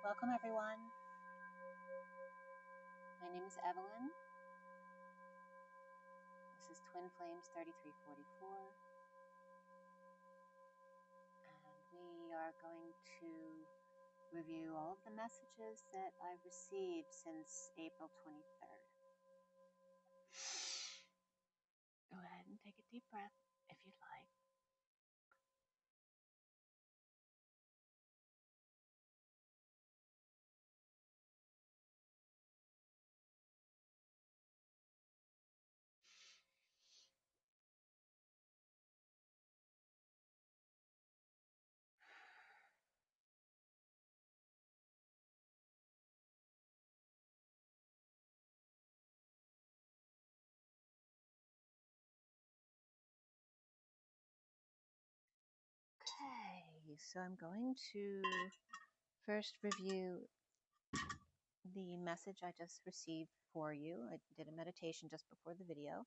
Welcome everyone. My name is Evelyn. This is Twin Flames 3344. And we are going to review all of the messages that I've received since April 23rd. Go ahead and take a deep breath if you'd like. Okay, so I'm going to first review the message I just received for you. I did a meditation just before the video.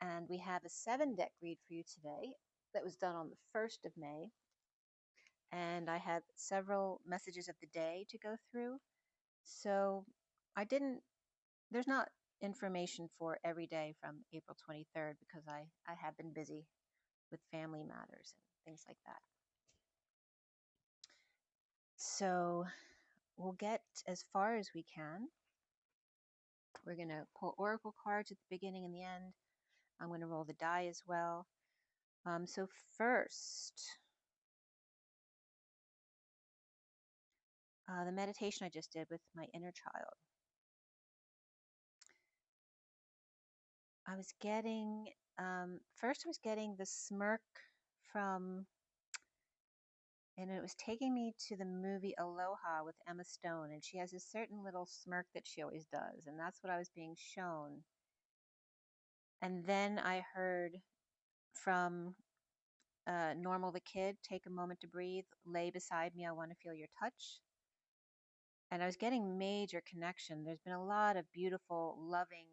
And we have a 7-deck read for you today that was done on the 1st of May. And I had several messages of the day to go through. So there's not information for every day from April 23rd because I have been busy with family matters and things like that. So we'll get as far as we can. We're going to pull oracle cards at the beginning and the end. I'm going to roll the die as well. So first, the meditation I just did with my inner child. I was getting, first I was getting the smirk from, and it was taking me to the movie Aloha with Emma Stone, and she has a certain little smirk that she always does, and that's what I was being shown. And then I heard from Normal the Kid, take a moment to breathe, lay beside me, I want to feel your touch. And I was getting major connection. There's been a lot of beautiful, loving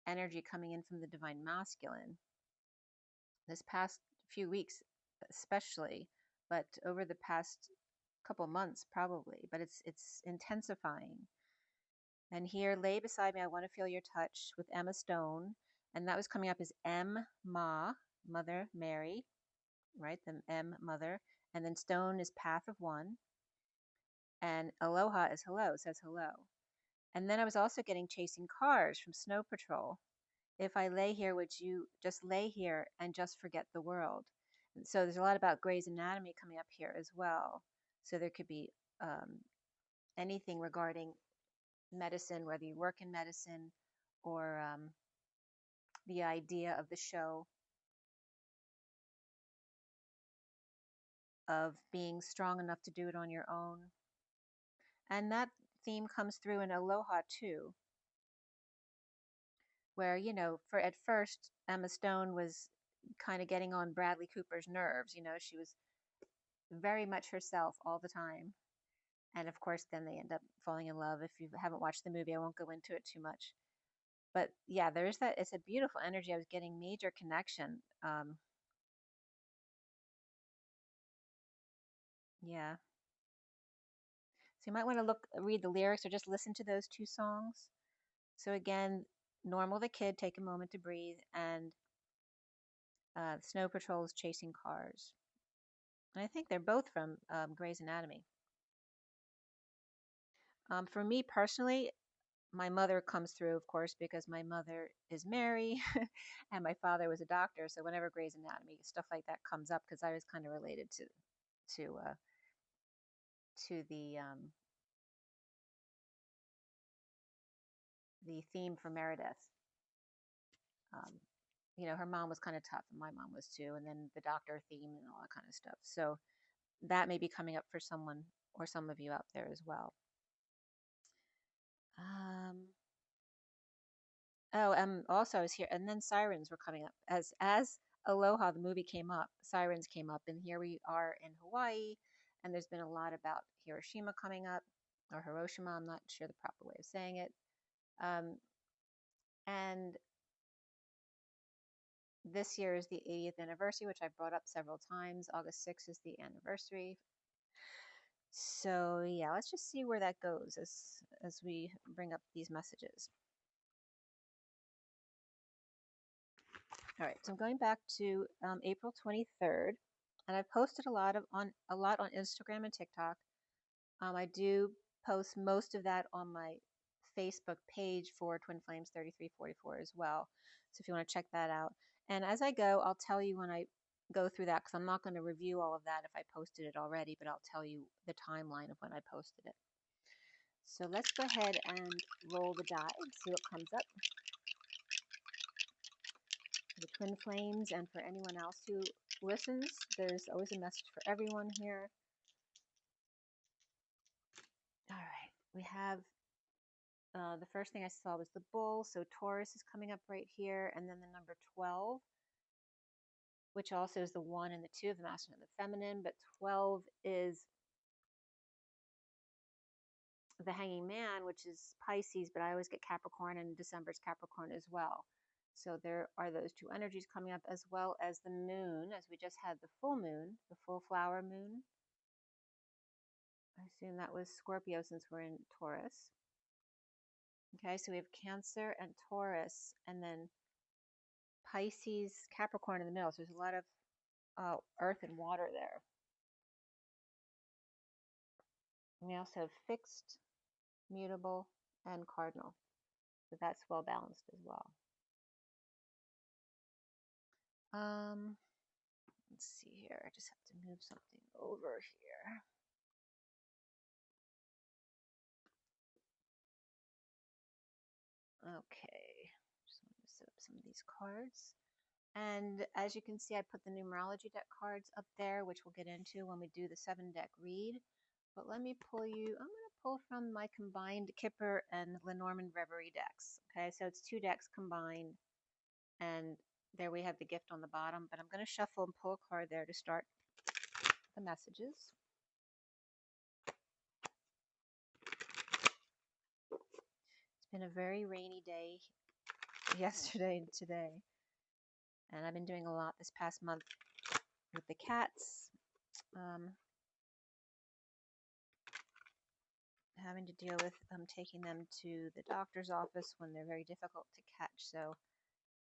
energy coming in from the Divine Masculine this past few weeks especially, but over the past couple months probably, but it's intensifying. And here, lay beside me, I want to feel your touch with Emma Stone, and that was coming up as M Ma, Mother Mary, right? The M Mother, and then Stone is Path of One, and Aloha is hello, says hello. And then I was also getting Chasing Cars from Snow Patrol. If I lay here, would you just lay here and just forget the world? And so there's a lot about Grey's Anatomy coming up here as well. So there could be anything regarding medicine, whether you work in medicine or the idea of the show of being strong enough to do it on your own. And that theme comes through in Aloha too, where, you know, at first Emma Stone was kind of getting on Bradley Cooper's nerves. You know, she was very much herself all the time. And of course, then they end up falling in love. If you haven't watched the movie, I won't go into it too much. But yeah, there's that. It's a beautiful energy. I was getting major connection. Yeah. So you might want to read the lyrics or just listen to those two songs. So again, Normal the Kid, take a moment to breathe, and Snow Patrol is Chasing Cars. And I think they're both from Grey's Anatomy. For me personally, my mother comes through, of course, because my mother is Mary and my father was a doctor. So whenever Grey's Anatomy, stuff like that comes up, because I was kind of related to the theme for Meredith. You know, her mom was kind of tough, and my mom was too, and then the doctor theme and all that kind of stuff. So that may be coming up for someone or some of you out there as well. Also I was here, and then sirens were coming up as Aloha, the movie, came up. Sirens came up, and here we are in Hawaii, and there's been a lot about Hiroshima coming up, or Hiroshima. I'm not sure the proper way of saying it. And this year is the 80th anniversary, which I've brought up several times. August 6th is the anniversary. So yeah, let's just see where that goes as we bring up these messages. All right, so I'm going back to April 23rd, and I've posted a lot on Instagram and TikTok. I do post most of that on my Facebook page for Twin Flames 3344 as well. So if you want to check that out. And as I go, I'll tell you when I go through that, because I'm not going to review all of that if I posted it already, but I'll tell you the timeline of when I posted it. So let's go ahead and roll the die and see what comes up. For the Twin Flames and for anyone else who listens, there's always a message for everyone here. All right, we have the first thing I saw was the bull, so Taurus is coming up right here, and then the number 12, which also is the 1 and the 2 of the masculine and the feminine, but 12 is the hanging man, which is Pisces, but I always get Capricorn, and December's Capricorn as well. So there are those two energies coming up, as well as the moon, as we just had the full moon, the full flower moon. I assume that was Scorpio since we're in Taurus. Okay, so we have Cancer and Taurus, and then Pisces, Capricorn in the middle. So there's a lot of earth and water there. And we also have fixed, mutable, and cardinal. So that's well balanced as well. Let's see here. I just have to move something over here. Okay. Just want to set up some of these cards. And as you can see, I put the numerology deck cards up there, which we'll get into when we do the 7-deck read. But let me pull you, I'm going to pull from my combined Kipper and Lenormand Reverie decks. Okay, so it's 2 decks combined. And there we have the gift on the bottom. But I'm going to shuffle and pull a card there to start the messages. It's been a very rainy day yesterday and today. And I've been doing a lot this past month with the cats. Having to deal with taking them to the doctor's office when they're very difficult to catch. So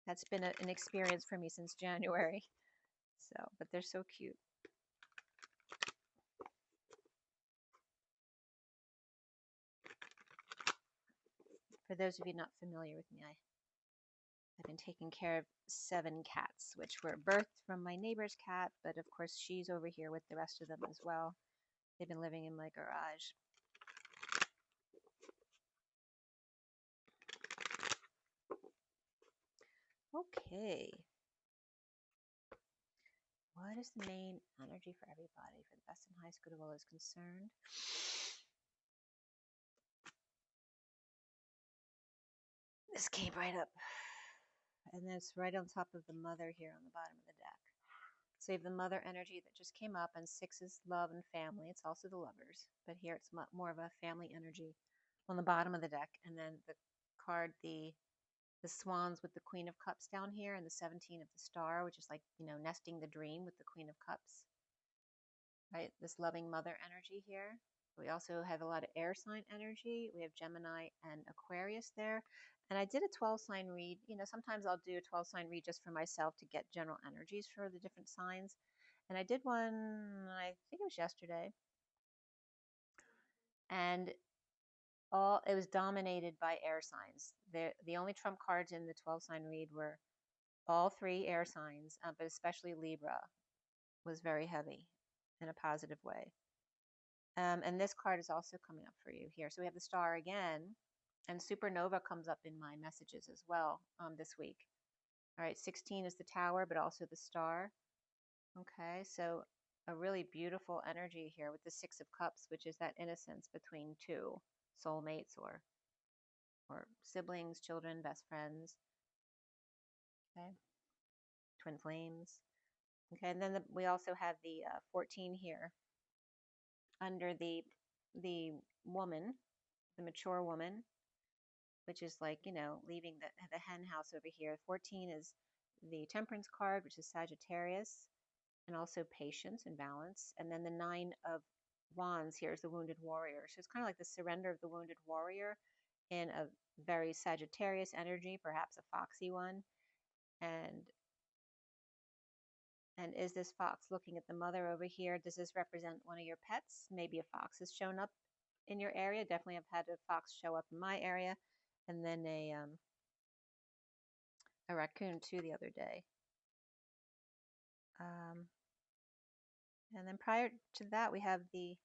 that's been an experience for me since January. So, but they're so cute. For those of you not familiar with me, I've been taking care of 7 cats, which were birthed from my neighbor's cat, but of course she's over here with the rest of them as well. They've been living in my garage. Okay. What is the main energy for everybody for the best and highest good of all is concerned? This came right up. And then it's right on top of the mother here on the bottom of the deck. So you have the mother energy that just came up, and 6 is love and family. It's also the lovers, but here it's more of a family energy on the bottom of the deck. And then the card, the swans with the Queen of Cups down here, and the 17 of the star, which is like, you know, nesting the dream with the Queen of Cups. Right, this loving mother energy here. We also have a lot of air sign energy. We have Gemini and Aquarius there. And I did a 12 sign read. You know, sometimes I'll do a 12 sign read just for myself to get general energies for the different signs. And I did one, I think it was yesterday. And it was dominated by air signs. The only trump cards in the 12 sign read were all 3 air signs, but especially Libra was very heavy in a positive way. And this card is also coming up for you here. So we have the star again, and supernova comes up in my messages as well this week. All right, 16 is the tower, but also the star. Okay, so a really beautiful energy here with the 6 of cups, which is that innocence between 2 soulmates or siblings, children, best friends. Okay, twin flames. Okay, and then we also have the 14 here under the woman, the mature woman, which is like, you know, leaving the hen house over here. 14 is the temperance card, which is Sagittarius, and also patience and balance. And then the 9 of Wands here is the Wounded Warrior. So it's kind of like the surrender of the Wounded Warrior in a very Sagittarius energy, perhaps a foxy one. And is this fox looking at the mother over here? Does this represent one of your pets? Maybe a fox has shown up in your area. Definitely I've had a fox show up in my area. And then a raccoon too the other day. And then prior to that, we have the,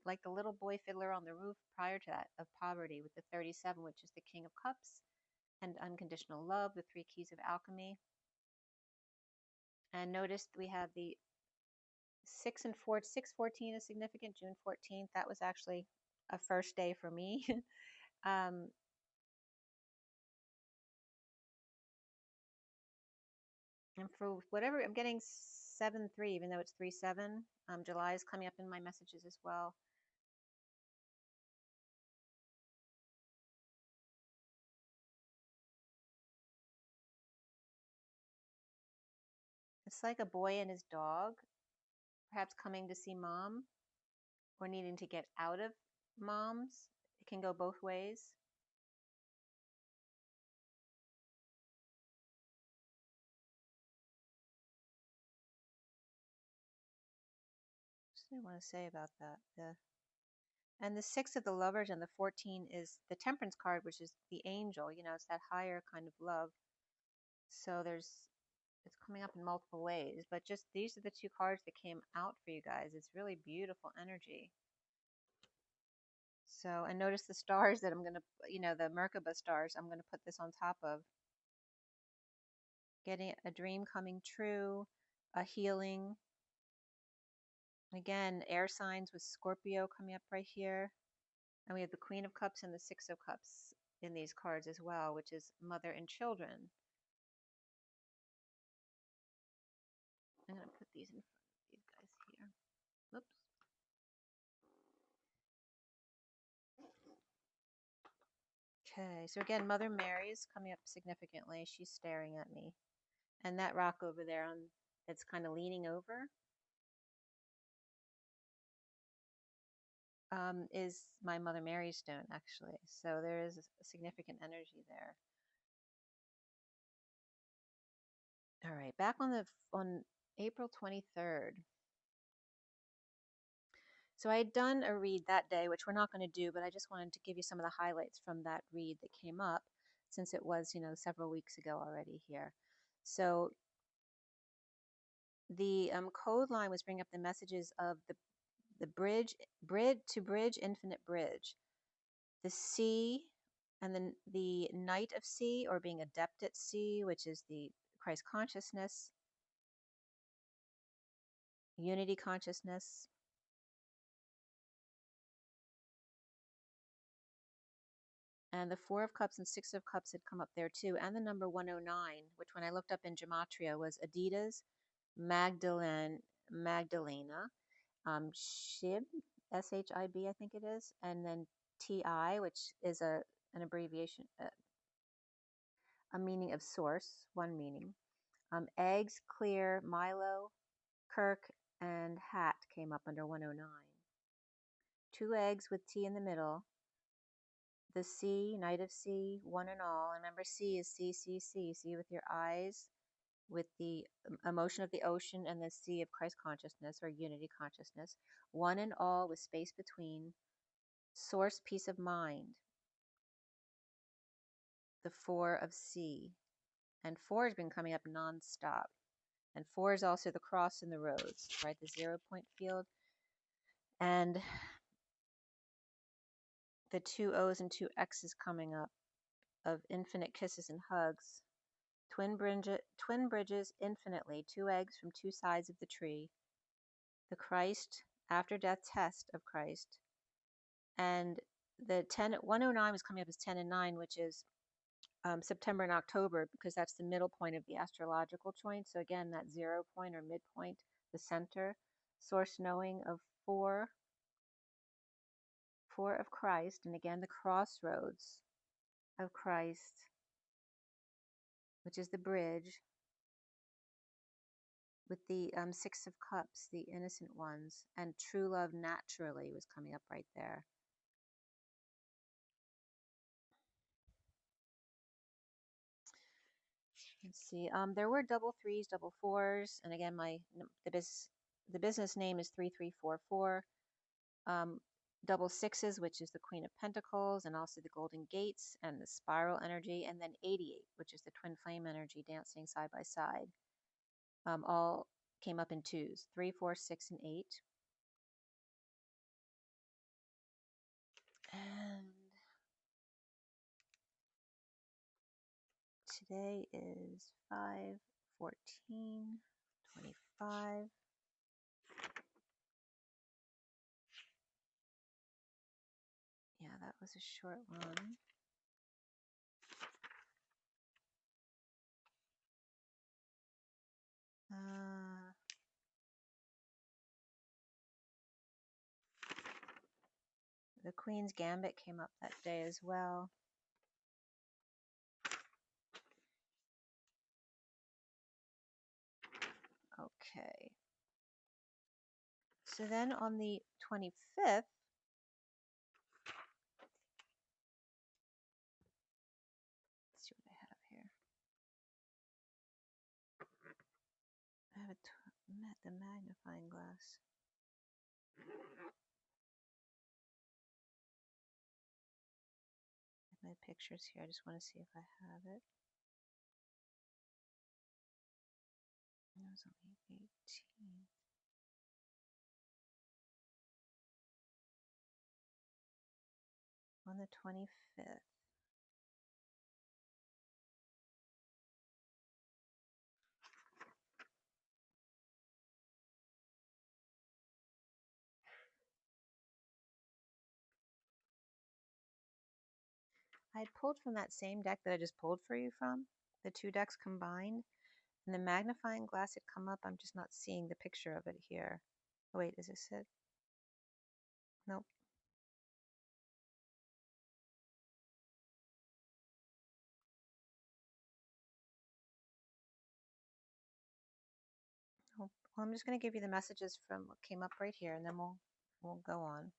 like the little boy fiddler on the roof prior to that of poverty with the 37, which is the King of Cups, and unconditional love, the 3 keys of alchemy. And notice we have the 614 is significant, June 14th. That was actually a first day for me. And for whatever, I'm getting 7-3, even though it's 3-7. July is coming up in my messages as well. It's like a boy and his dog, perhaps coming to see mom or needing to get out of mom's. It can go both ways. What do I want to say about that? And the 6 of the lovers and the 14 is the temperance card, which is the angel. It's that higher kind of love. So it's coming up in multiple ways, but just these are the 2 cards that came out for you guys. It's really beautiful energy. So, and notice the stars that I'm going to, the Merkaba stars, I'm going to put this on top of. Getting a dream coming true, a healing. Again, air signs with Scorpio coming up right here. And we have the Queen of Cups and the 6 of Cups in these cards as well, which is mother and children. I'm going to put these in front of these guys here. Whoops. Okay, so again, Mother Mary is coming up significantly. She's staring at me. And that rock over there, it's kind of leaning over, is my Mother Mary stone, actually. So there is a significant energy there. All right, back on April 23rd. So I had done a read that day, which we're not going to do, but I just wanted to give you some of the highlights from that read that came up, since it was, several weeks ago already here. So the code line was bringing up the messages of the bridge to bridge, infinite bridge, the sea, and then the Knight of Sea, or being adept at sea, which is the Christ consciousness, unity consciousness. And the 4 of Cups and 6 of Cups had come up there too, and the number 109, which when I looked up in Gematria was Adidas, Magdalena, Shib, SHIB, I think it is, and then TI, which is an abbreviation, a meaning of source, one meaning. Eggs, clear, Milo, Kirk, and hat came up under 109. 2 eggs with T in the middle. The sea, Knight of Sea, one and all. And remember, sea is see, see, see. See with your eyes, with the emotion of the ocean, and the sea of Christ consciousness or unity consciousness. One and all with space between. Source, peace of mind. The 4 of sea. And 4 has been coming up nonstop. And 4 is also the cross in the roads, right? The 0 point field. And the 2 O's and 2 X's coming up of infinite kisses and hugs. Twin bridges infinitely, 2 eggs from 2 sides of the tree. The Christ after death test of Christ. And the 109 was coming up as 10 and 9, which is September and October, because that's the middle point of the astrological joint. So again, that 0 point or midpoint, the center, source knowing of 4 of Christ, and again the crossroads of Christ, which is the bridge. with the Six of Cups, the innocent ones, and true love naturally was coming up right there. Let's see. There were double threes, double fours, and again, the business name is 3344. Double sixes, which is the Queen of Pentacles, and also the Golden Gates and the Spiral energy, and then 88, which is the Twin Flame energy dancing side by side. All came up in twos, 3, 4, 6, and 8. And today is 5, 14, 25. Yeah, that was a short one. The Queen's Gambit came up that day as well. Okay. So then on the 25th, let's see what I have here. I have the magnifying glass. My pictures here. I just want to see if I have it. It was only 18. On the 25th. I had pulled from that same deck that I just pulled for you from, the two decks combined, and the magnifying glass had come up. I'm just not seeing the picture of it here. Oh wait, is this it? Nope. Nope. Well, I'm just going to give you the messages from what came up right here, and then we'll go on.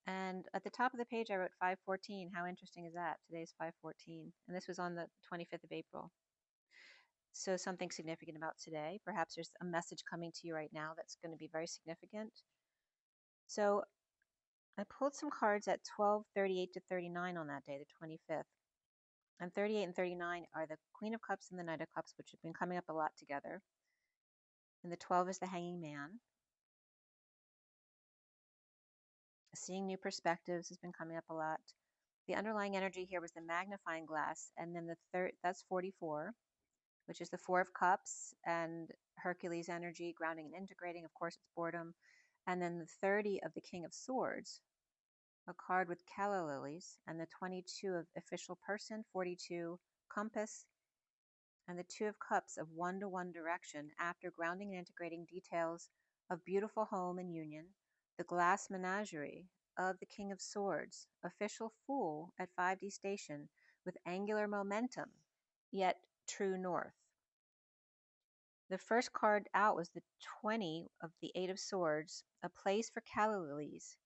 And at the top of the page, I wrote 514. How interesting is that? Today's 514, and this was on the 25th of April. So something significant about today. Perhaps there's a message coming to you right now that's going to be very significant. So I pulled some cards at 12, 38 to 39 on that day, the 25th. And 38 and 39 are the Queen of Cups and the Knight of Cups, which have been coming up a lot together. And the 12 is the Hanging Man. Seeing new perspectives has been coming up a lot. The underlying energy here was the magnifying glass. And then the third, that's 44, which is the Four of Cups and Hercules energy, grounding and integrating. Of course, it's boredom. And then the 30 of the King of Swords, a card with calla lilies, and the 22 of official person, 42 compass, and the Two of Cups of one-to-one direction after grounding and integrating details of beautiful home and union, the glass menagerie of the King of Swords, official Fool at 5D station with angular momentum, yet true north. The first card out was the 20 of the Eight of Swords, a place for calla lilies,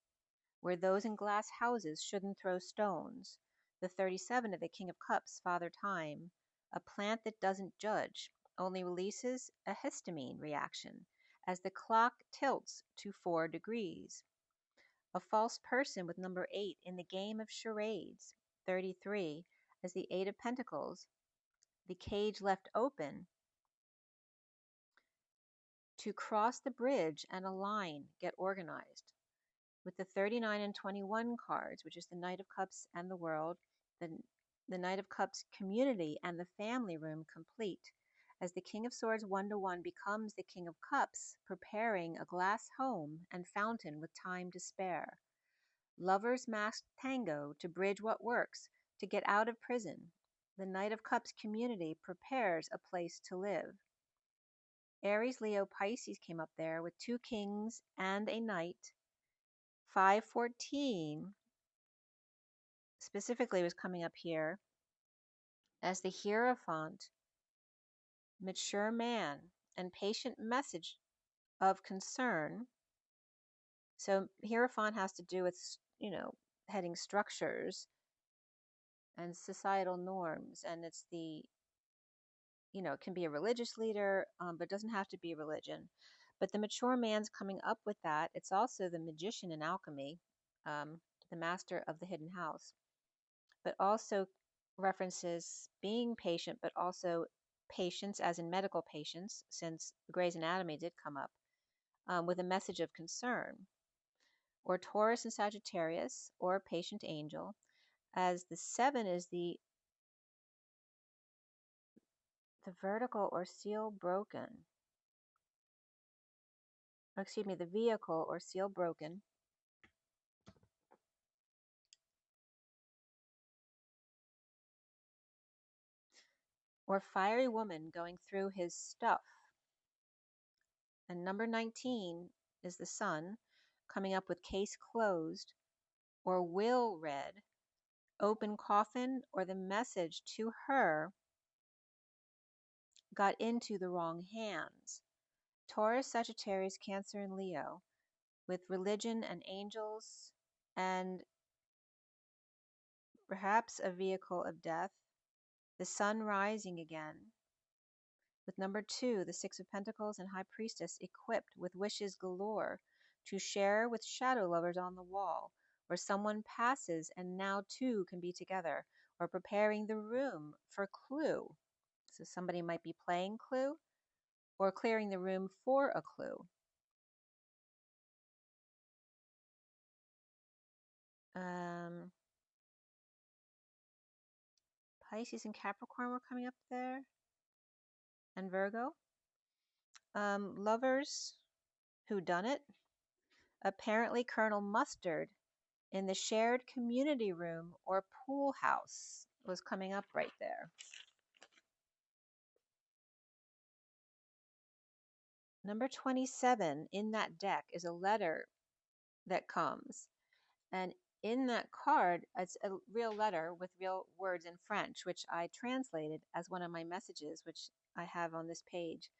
where those in glass houses shouldn't throw stones. The 37 of the King of Cups, Father Time, a plant that doesn't judge, only releases a histamine reaction as the clock tilts to 4 degrees. A false person with number 8 in the game of charades, 33, as the Eight of Pentacles, the cage left open to cross the bridge and align, get organized. With the 39 and 21 cards, which is the Knight of Cups and the World, the Knight of Cups community and the family room complete, as the King of Swords one-to-one becomes the King of Cups, preparing a glass home and fountain with time to spare. Lovers masked tango to bridge what works, to get out of prison. The Knight of Cups community prepares a place to live. Aries, Leo, Pisces came up there with two kings and a knight. 514 specifically was coming up here as the Hierophant mature man, and patient message of concern. So Hierophant has to do with, heading structures and societal norms. And it's it can be a religious leader, but it doesn't have to be religion. But the mature man's coming up with that. It's also the magician in alchemy, the master of the hidden house, but also references being patient, but also patience, as in medical patience, since Grey's Anatomy did come up, with a message of concern, or Taurus and Sagittarius, or patient angel, as the 7 is the vertical or seal broken. Excuse me, the vehicle or seal broken. Or fiery woman going through his stuff. And number 19 is the sun, coming up with case closed, or will read, open coffin, or the message to her got into the wrong hands. Taurus, Sagittarius, Cancer, and Leo, with religion and angels, and perhaps a vehicle of death. The sun rising again, with number 2, the 6 of Pentacles, and High Priestess equipped with wishes galore to share with shadow lovers on the wall, or someone passes and now two can be together, or preparing the room for clue. So somebody might be playing clue, or clearing the room for a clue. Pisces and Capricorn were coming up there, and Virgo. Lovers who done it. Apparently Colonel Mustard in the shared community room or pool house was coming up right there. Number 27 in that deck is a letter that comes. And in that card, it's a real letter with real words in French, which I translated as one of my messages, which I have on this page.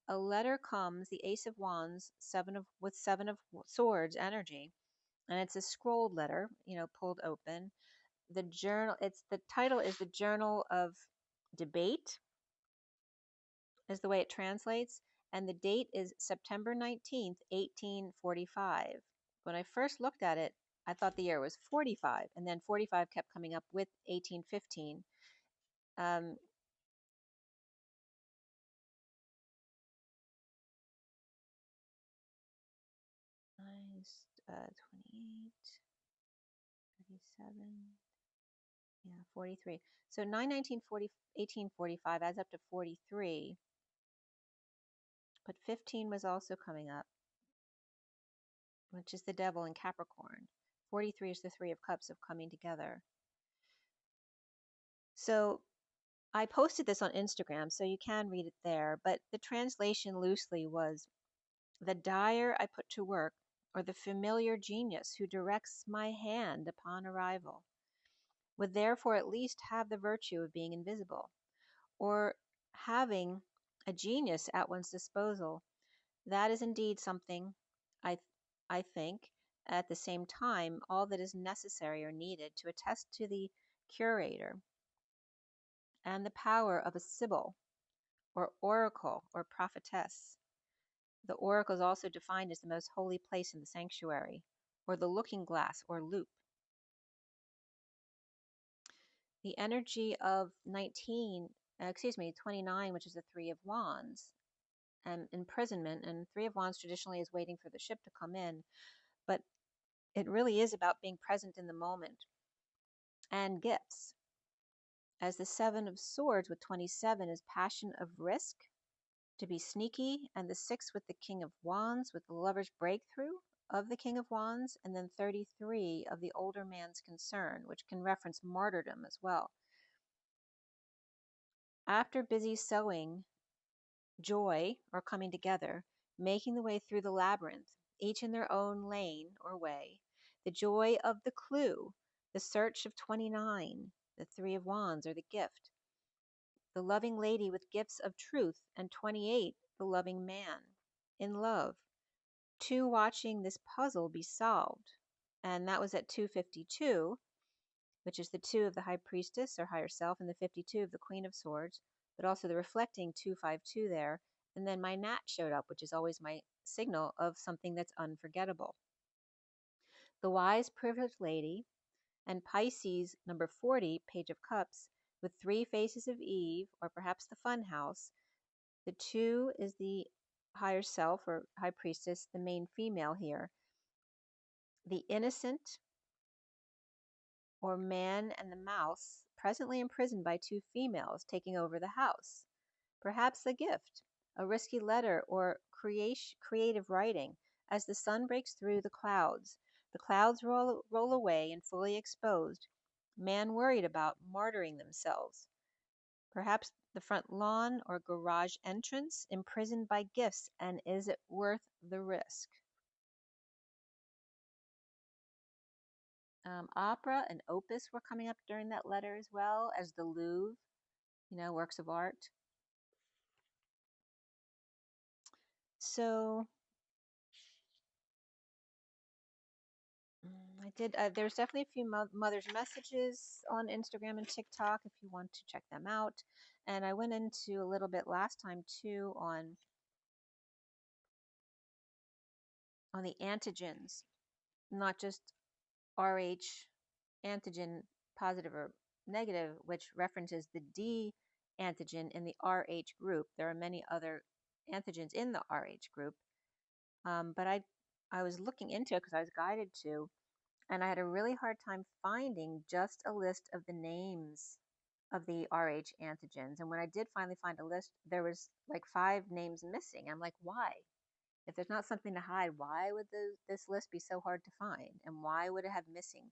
A letter comes, the Ace of Wands, with 7 of Swords energy, and it's a scrolled letter, pulled open. The title is the Journal of Debate, is the way it translates, and the date is September 19th, 1845. When I first looked at it, I thought the year was 45, and then 45 kept coming up with 1815. 28, 37, yeah, 43. So 1845 adds up to 43, but 15 was also coming up, which is the devil in Capricorn. 43 is the 3 of Cups of coming together. So I posted this on Instagram, so you can read it there, but the translation loosely was, the dyer I put to work, or the familiar genius who directs my hand upon arrival, would therefore at least have the virtue of being invisible, or having a genius at one's disposal. That is indeed something, I, I think, at the same time, all that is necessary or needed to attest to the curator and the power of a sibyl, or oracle, or prophetess. The oracle is also defined as the most holy place in the sanctuary, or the looking glass, or loupe. The energy of 29, which is the 3 of Wands, and imprisonment, and 3 of Wands traditionally is waiting for the ship to come in, but it really is about being present in the moment, and gifts. As the 7 of Swords with 27 is passion of risk, to be sneaky, and the 6 with the King of Wands with the lover's breakthrough of the King of Wands, and then 33 of the older man's concern, which can reference martyrdom as well. After busy sowing, joy, or coming together, making the way through the labyrinth, each in their own lane or way, the joy of the clue, the search of 29, the 3 of Wands, or the gift, the loving lady with gifts of truth, and 28, the loving man in love. 2 watching this puzzle be solved. And that was at 252, which is the 2 of the High Priestess or higher self, and the 52 of the Queen of Swords, but also the reflecting 252 there. And then my Nat showed up, which is always my signal of something that's unforgettable. The wise, privileged lady, and Pisces, number 40, Page of Cups, with 3 faces of Eve, or perhaps the fun house. The 2 is the higher self or high priestess, the main female here. The innocent, or man and the mouse, presently imprisoned by 2 females taking over the house. Perhaps a gift, a risky letter, or creative writing. As the sun breaks through the clouds roll away and fully exposed. Man worried about martyring themselves. Perhaps the front lawn or garage entrance, imprisoned by gifts, and is it worth the risk? Opera and opus were coming up during that letter as well as the Louvre, works of art. So I did, there's definitely a few mother's messages on Instagram and TikTok if you want to check them out. And I went into a little bit last time too on the antigens, not just RH antigen positive or negative, which references the D antigen in the RH group. There are many other antigens in the RH group, but I was looking into it because I was guided to, and I had a really hard time finding just a list of the names of the RH antigens. And when I did finally find a list, there was like 5 names missing. I'm like, why? If there's not something to hide, why would this list be so hard to find? And why would it have missing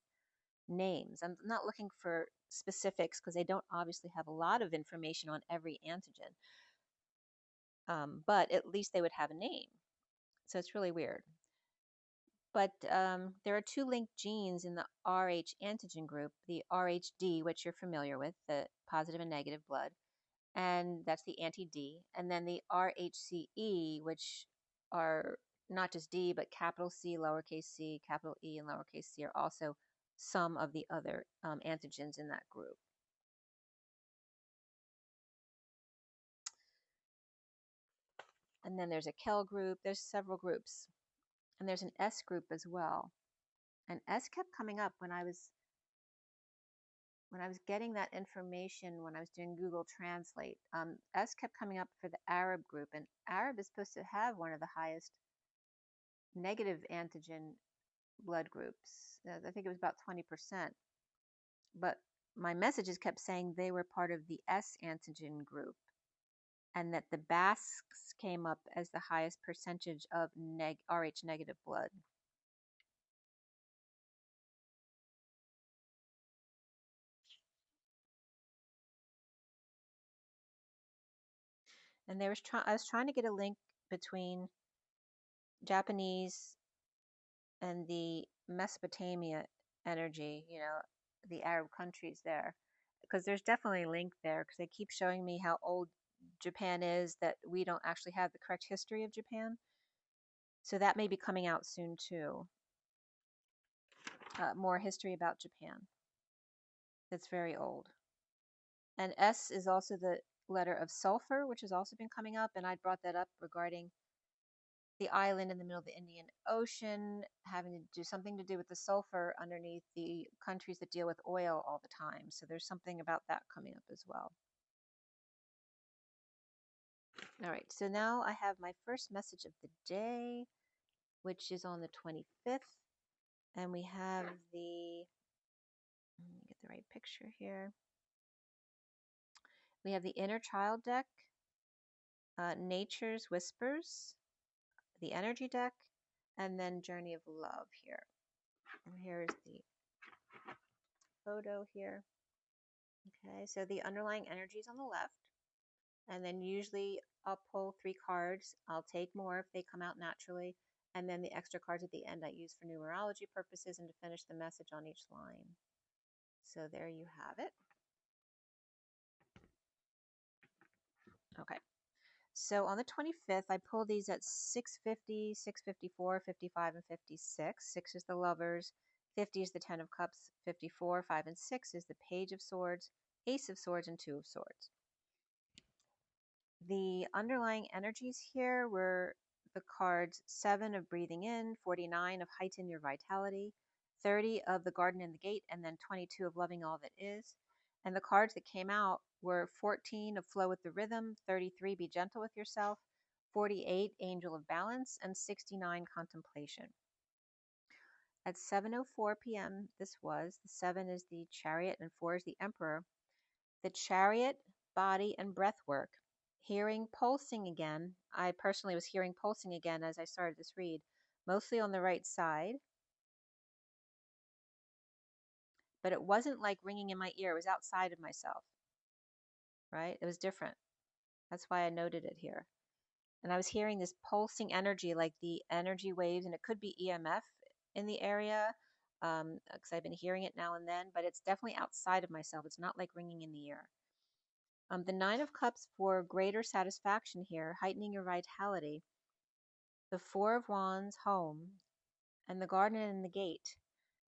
names? I'm not looking for specifics because they don't obviously have a lot of information on every antigen. But at least they would have a name. So it's really weird. But there are 2 linked genes in the RH antigen group, the RHD, which you're familiar with, the positive and negative blood, and that's the anti-D, and then the RHCE, which are not just D, but capital C, lowercase c, capital E, and lowercase c are also some of the other antigens in that group. And then there's a Kell group. There's several groups. And there's an S group as well. And S kept coming up when I was getting that information, when I was doing Google Translate. S kept coming up for the Arab group, and Arab is supposed to have one of the highest negative antigen blood groups. I think it was about 20%. But my messages kept saying they were part of the S antigen group, and that the Basques came up as the highest percentage of Rh negative blood. And I was trying to get a link between Japanese and the Mesopotamia energy, the Arab countries there, because there's definitely a link there, because they keep showing me how old Japan is, that we don't actually have the correct history of Japan. So that may be coming out soon too. More history about Japan that's very old. And S is also the letter of sulfur, which has also been coming up, and I brought that up regarding the island in the middle of the Indian Ocean, having to do something to do with the sulfur underneath the countries that deal with oil all the time. So there's something about that coming up as well. All right, so now I have my first message of the day, which is on the 25th. And we have let me get the right picture here. We have the Inner Child deck, Nature's Whispers, the Energy deck, and then Journey of Love here. And here's the photo here. Okay, so the underlying energy is on the left, and then usually I'll pull 3 cards. I'll take more if they come out naturally, and then the extra cards at the end I use for numerology purposes and to finish the message on each line. So there you have it. Okay. So on the 25th, I pulled these at 650, 654, 55, and 56. 6 is the Lovers, 50 is the Ten of Cups, 54, 5, and 6 is the Page of Swords, Ace of Swords, and Two of Swords. The underlying energies here were the cards 7 of Breathing In, 49 of Heighten Your Vitality, 30 of the Garden and the Gate, and then 22 of Loving All That Is. And the cards that came out were 14 of Flow with the Rhythm, 33 Be Gentle with Yourself, 48 Angel of Balance, and 69 Contemplation. At 7:04 p.m. this was, the 7 is the Chariot and 4 is the Emperor. The Chariot, body, and breath work. Hearing pulsing again. I personally was hearing pulsing again as I started this read, mostly on the right side. But it wasn't like ringing in my ear. It was outside of myself, right? It was different. That's why I noted it here. And I was hearing this pulsing energy, like the energy waves, and it could be EMF in the area, because I've been hearing it now and then, but it's definitely outside of myself. It's not like ringing in the ear. The Nine of Cups for greater satisfaction here, heightening your vitality. The Four of Wands, home, and the Garden and the Gate.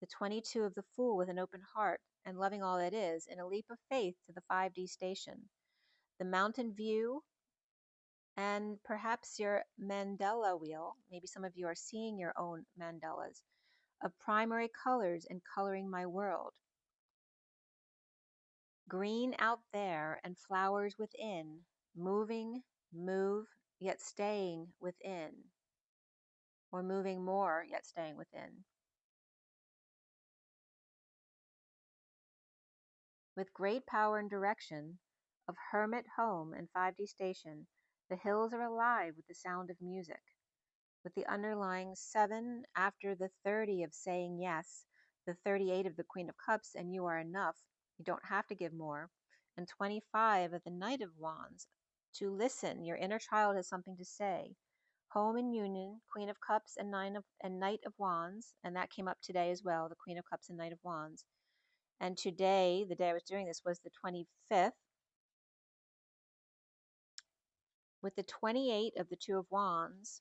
The 22 of the Fool with an open heart and loving all that is, in a leap of faith to the 5D station. The mountain view, and perhaps your Mandela wheel. Maybe some of you are seeing your own mandalas of primary colors and coloring my world. Green out there and flowers within, moving, move, yet staying within, or moving more, yet staying within. With great power and direction of hermit home and 5D station, the hills are alive with the sound of music. With the underlying 7 after the 30 of saying yes, the 38 of the Queen of Cups, and you are enough, you don't have to give more, and 25 of the Knight of Wands, to listen, your inner child has something to say. Home and union, Queen of Cups and Knight of Wands, and that came up today as well, the Queen of Cups and Knight of Wands. And today, the day I was doing this, was the 25th, with the 28 of the Two of Wands,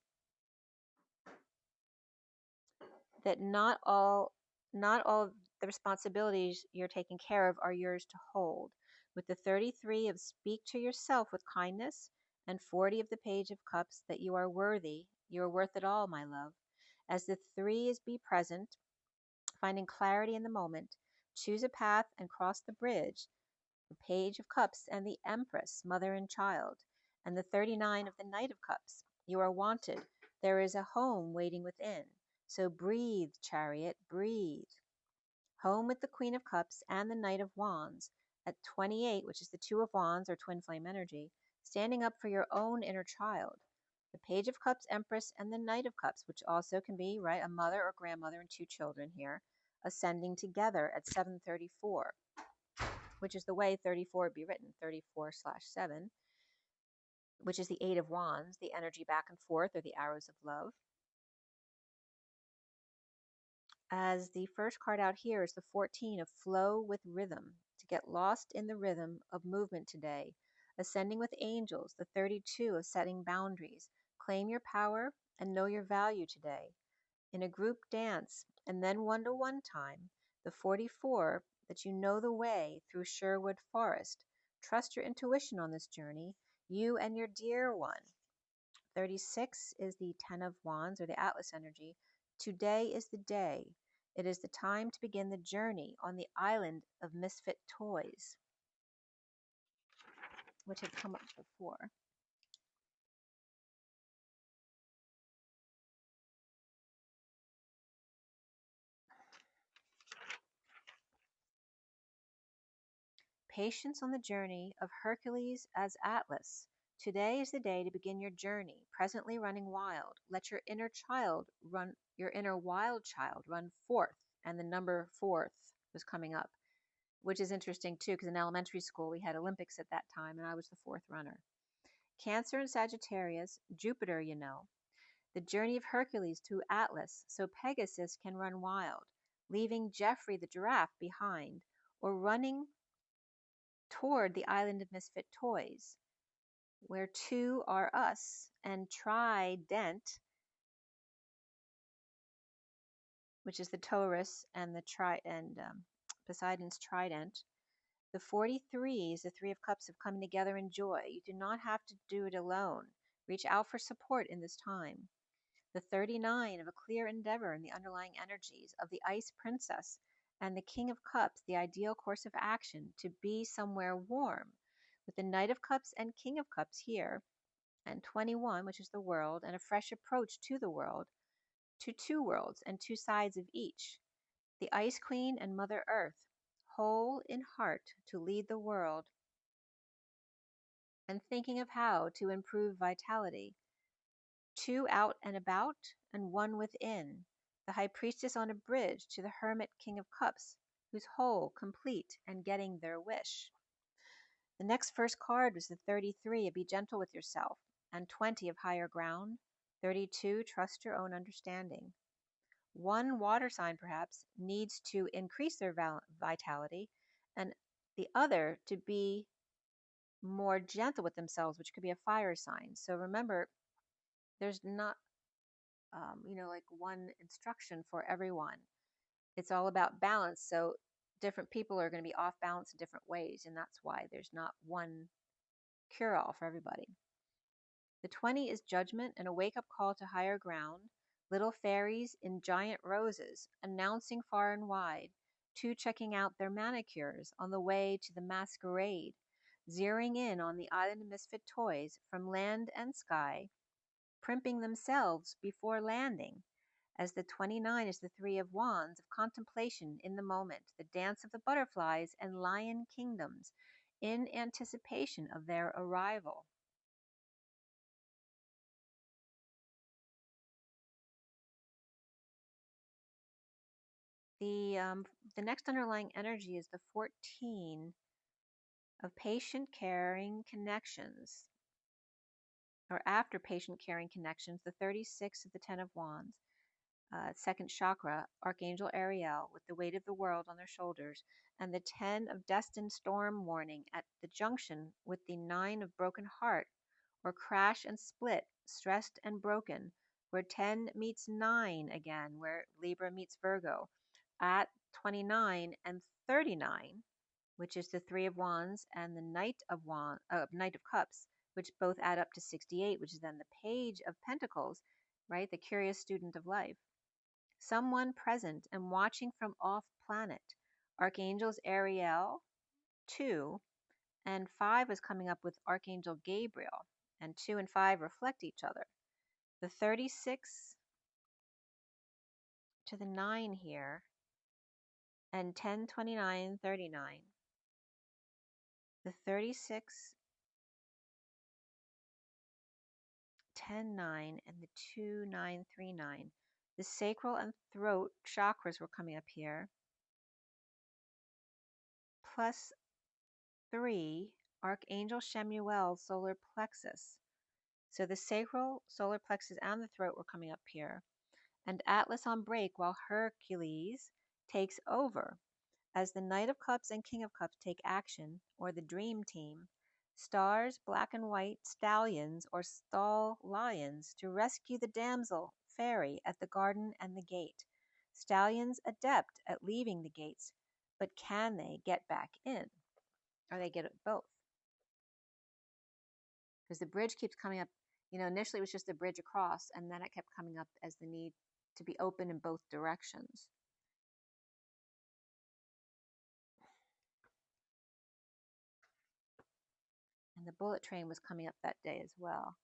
that not all of the responsibilities you're taking care of are yours to hold. With the 33 of speak to yourself with kindness, and 40 of the Page of Cups, that you are worthy, you are worth it all, my love. As the 3 is be present, finding clarity in the moment, choose a path and cross the bridge, the Page of Cups and the Empress, mother and child, and the 39 of the Knight of Cups, you are wanted, there is a home waiting within. So breathe, Chariot, breathe. Home with the Queen of Cups and the Knight of Wands at 28, which is the Two of Wands or twin flame energy, standing up for your own inner child. The Page of Cups, Empress, and the Knight of Cups, which also can be, right, a mother or grandmother and 2 children here, ascending together at 7:34, which is the way 34 would be written, 34/7, which is the 8 of Wands, the energy back and forth, or the arrows of love. As the first card out here is the 14 of Flow with Rhythm, to get lost in the rhythm of movement today. Ascending with Angels, the 32 of Setting Boundaries. Claim your power and know your value today. In a group dance and then one-to-one time, the 44, that you know the way through Sherwood Forest. Trust your intuition on this journey, you and your dear one. 36 is the 10 of Wands, or the Atlas energy. Today is the day. It is the time to begin the journey on the island of misfit toys, which had come up before. Patience on the journey of Hercules as Atlas. Today is the day to begin your journey, presently running wild. Let your inner child run, your inner wild child run forth, and the number 4th was coming up, which is interesting too, because in elementary school we had Olympics at that time, and I was the 4th runner. Cancer and Sagittarius, Jupiter, you know. The journey of Hercules to Atlas, so Pegasus can run wild, leaving Geoffrey the giraffe behind, or running toward the island of misfit toys. where 2 are us, and trident, which is the Taurus and the Poseidon's trident. The 43 is the 3 of Cups of coming together in joy. You do not have to do it alone. Reach out for support in this time. The 39 of a clear endeavor in the underlying energies of the Ice Princess and the King of Cups, the ideal course of action to be somewhere warm, with the Knight of Cups and King of Cups here, and 21, which is the world, and a fresh approach to the world, to 2 worlds and 2 sides of each. The Ice Queen and Mother Earth, whole in heart to lead the world, and thinking of how to improve vitality. 2 out and about, and 1 within. The High Priestess on a bridge to the Hermit King of Cups, who's whole, complete, and getting their wish. The next first card was the 33 of Be Gentle with Yourself, and 20 of Higher Ground. 32, Trust Your Own Understanding. One water sign, perhaps, needs to increase their vitality, and the other to be more gentle with themselves, which could be a fire sign. So remember, there's not, like one instruction for everyone. It's all about balance. So different people are going to be off balance in different ways, and that's why there's not one cure-all for everybody. The 20 is judgment and a wake-up call to higher ground. Little fairies in giant roses, announcing far and wide. 2 checking out their manicures on the way to the masquerade. Zeroing in on the island of misfit toys from land and sky. Primping themselves before landing. As the 29 is the 3 of Wands of contemplation in the moment. The dance of the butterflies and lion kingdoms in anticipation of their arrival. The next underlying energy is the 14 of patient caring connections, or after patient caring connections, the 36 of the 10 of Wands, second chakra, Archangel Ariel with the weight of the world on their shoulders, and the 10 of destined storm warning at the junction with the 9 of broken heart, or crash and split, stressed and broken, where 10 meets 9 again, where Libra meets Virgo, at 29 and 39, which is the 3 of Wands and the Knight of Cups, which both add up to 68, which is then the Page of Pentacles, right? The curious student of life. Someone present and watching from off planet. Archangels Ariel, 2, and 5 is coming up with Archangel Gabriel, and 2 and 5 reflect each other. The 36 to the 9 here, and 10, 29, 39. The 36, 10, 9, and the 2, 9, 3, 9. The sacral and throat chakras were coming up here. Plus 3, Archangel Shemuel, solar plexus. So the sacral, solar plexus, and the throat were coming up here. And Atlas on break while Hercules takes over. As the Knight of Cups and King of Cups take action, or the Dream Team, stars, black and white, stallions, or stall lions to rescue the damsel, fairy, at the garden and the gate. Stallions adept at leaving the gates, but can they get back in? Or they get it both? Because the bridge keeps coming up. Initially it was just a bridge across, and then it kept coming up as the need to be open in both directions. And the bullet train was coming up that day as well.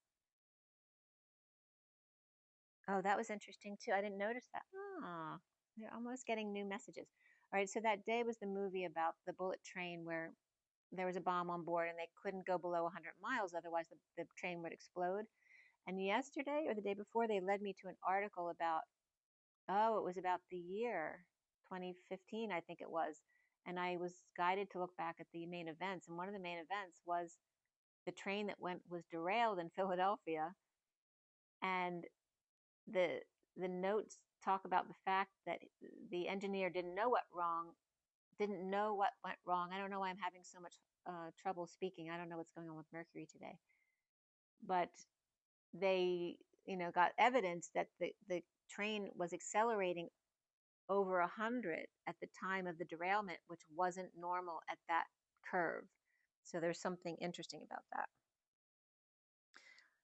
Oh, that was interesting too. I didn't notice that. Oh, they're almost getting new messages. All right, so that day was the movie about the bullet train where there was a bomb on board and they couldn't go below 100 miles, otherwise the train would explode. And yesterday or the day before, they led me to an article about, it was about the year 2015, I think it was. And I was guided to look back at the main events. And one of the main events was the train that was derailed in Philadelphia. And the notes talk about the fact that the engineer didn't know what went wrong. I don't know why I'm having so much trouble speaking. I don't know what's going on with Mercury today. but they, got evidence that the train was accelerating over 100 at the time of the derailment, which wasn't normal at that curve. So there's something interesting about that.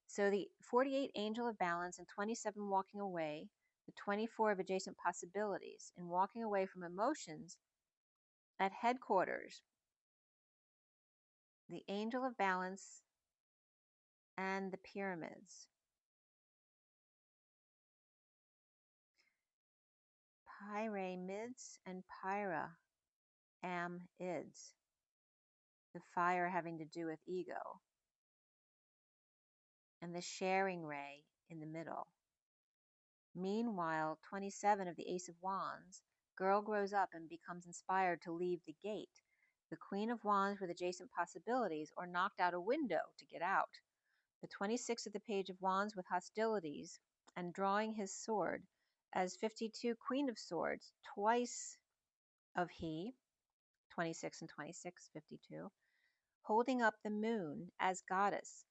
So the 48 angel of balance and 27 walking away, the 24 of adjacent possibilities, and walking away from emotions at headquarters, the angel of balance and the pyramids. Pyramids and pyra ids. The fire having to do with ego. And the sharing ray in the middle. Meanwhile, 27 of the Ace of Wands, girl grows up and becomes inspired to leave the gate. The Queen of Wands with adjacent possibilities, or knocked out a window to get out. The 26 of the Page of Wands with hostilities and drawing his sword. As 52 Queen of Swords, twice of he, 26 and 26, 52, holding up the moon as goddess,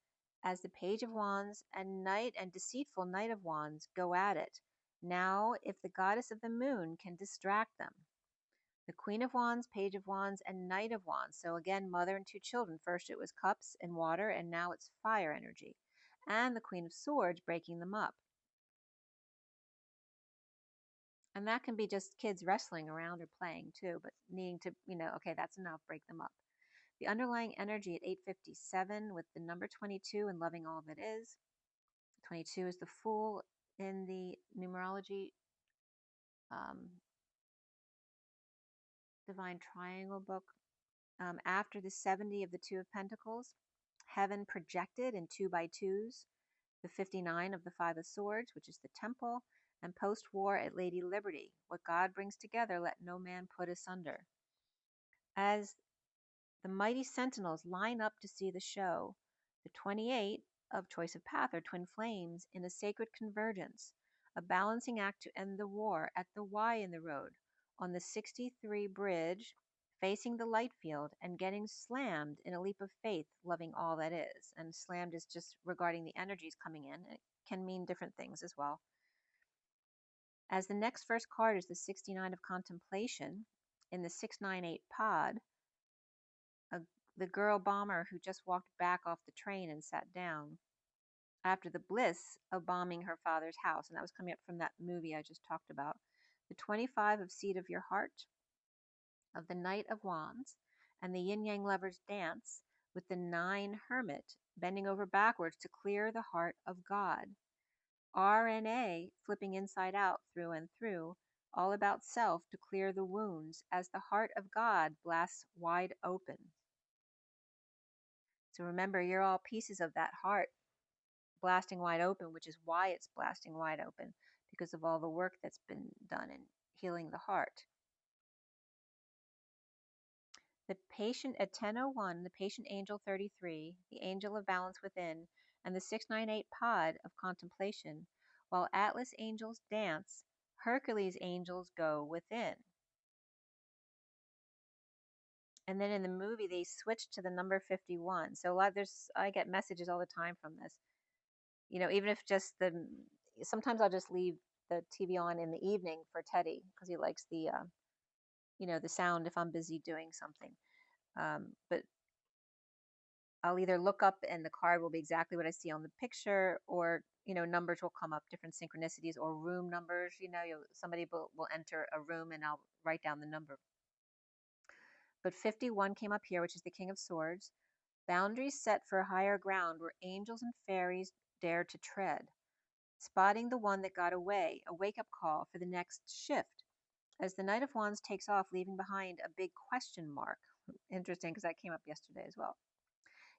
as the Page of Wands and Knight and deceitful Knight of Wands go at it. Now, if the goddess of the moon can distract them. The Queen of Wands, Page of Wands, and Knight of Wands. So again, mother and two children. First it was cups and water, and now it's fire energy. And the Queen of Swords breaking them up. And that can be just kids wrestling around or playing too, but needing to, okay, that's enough, break them up. The underlying energy at 857 with the number 22 and loving all that is. 22 is the Fool in the numerology Divine Triangle book. After the 70 of the Two of Pentacles, heaven projected in 2x2s, the 59 of the Five of Swords, which is the Temple, and post-war at Lady Liberty, what God brings together, let no man put asunder. As the mighty sentinels line up to see the show, the 28 of Choice of Path are twin flames in a sacred convergence, a balancing act to end the war at the Y in the road, on the 63 bridge, facing the light field and getting slammed in a leap of faith, loving all that is. And slammed is just regarding the energies coming in. It can mean different things as well. As the next first card is the 69 of contemplation in the 698 pod, the girl bomber who just walked back off the train and sat down after the bliss of bombing her father's house. And that was coming up from that movie I just talked about. The 25 of Seed of Your Heart, of the Knight of Wands, and the Yin Yang Lovers Dance with the 9 Hermit bending over backwards to clear the heart of God. RNA flipping inside out through and through, all about self to clear the wounds as the heart of God blasts wide open. So remember, you're all pieces of that heart blasting wide open, which is why it's blasting wide open, because of all the work that's been done in healing the heart. The patient at 1001, the patient angel 33, the angel of balance within, and the 698 pod of contemplation, while Atlas angels dance, Hercules angels go within. And then in the movie, they switched to the number 51. So I get messages all the time from this. Even if sometimes I'll just leave the TV on in the evening for Teddy because he likes the sound if I'm busy doing something. But I'll either look up and the card will be exactly what I see on the picture, or numbers will come up, different synchronicities, or room numbers. Somebody will enter a room and I'll write down the number. But 51 came up here, which is the King of Swords. Boundaries set for higher ground where angels and fairies dare to tread. Spotting the one that got away, a wake-up call for the next shift. As the Knight of Wands takes off, leaving behind a big question mark. Interesting, because that came up yesterday as well.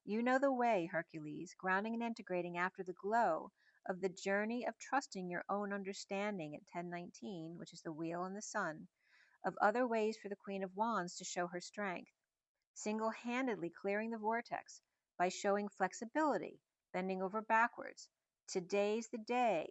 You know the way, Hercules, grounding and integrating after the glow of the journey of trusting your own understanding at 1019, which is the wheel and the sun, of other ways for the Queen of Wands to show her strength. Single-handedly clearing the vortex by showing flexibility, bending over backwards. Today's the day.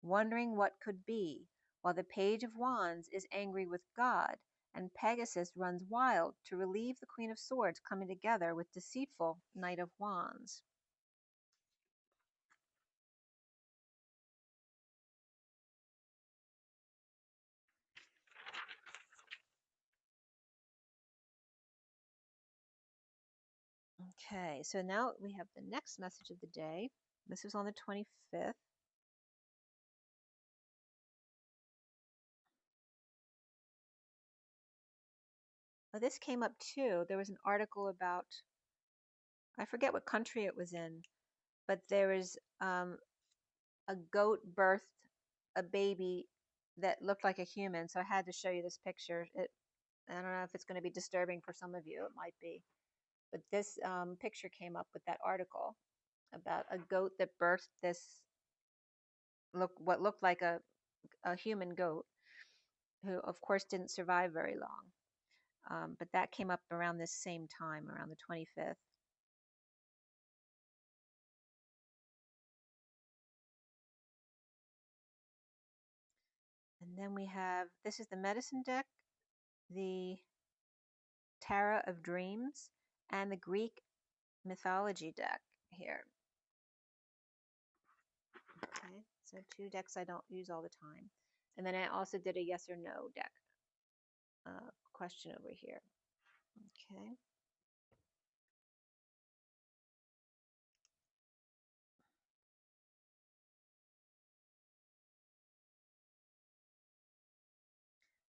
Wondering what could be, while the Page of Wands is angry with God, and Pegasus runs wild to relieve the Queen of Swords coming together with deceitful Knight of Wands. Okay, so now we have the next message of the day. This was on the 25th. Well, this came up too. There was an article about, I forget what country it was in, but there was a goat birthed a baby that looked like a human. So I had to show you this picture. I don't know if it's going to be disturbing for some of you. It might be. But this picture came up with that article about a goat that birthed this what looked like a human goat, who of course didn't survive very long. But that came up around this same time, around the 25th. And then we have, this is the medicine deck, the Tarot of Dreams, and the Greek mythology deck here. Okay, so two decks I don't use all the time. And then I also did a yes or no deck question over here. Okay.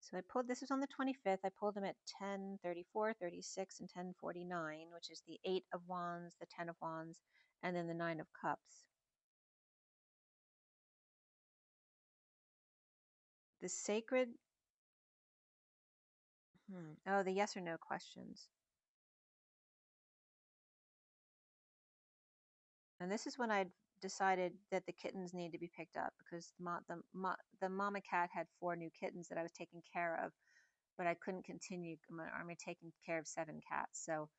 So I pulled, this was on the 25th, I pulled them at 10:34, 36, and 10:49, which is the 8 of Wands, the 10 of Wands, and then the 9 of Cups. The sacred, oh, the yes or no questions. And this is when I decided that the kittens need to be picked up, because the mama cat had 4 new kittens that I was taking care of, but I couldn't continue. I'm taking care of 7 cats. So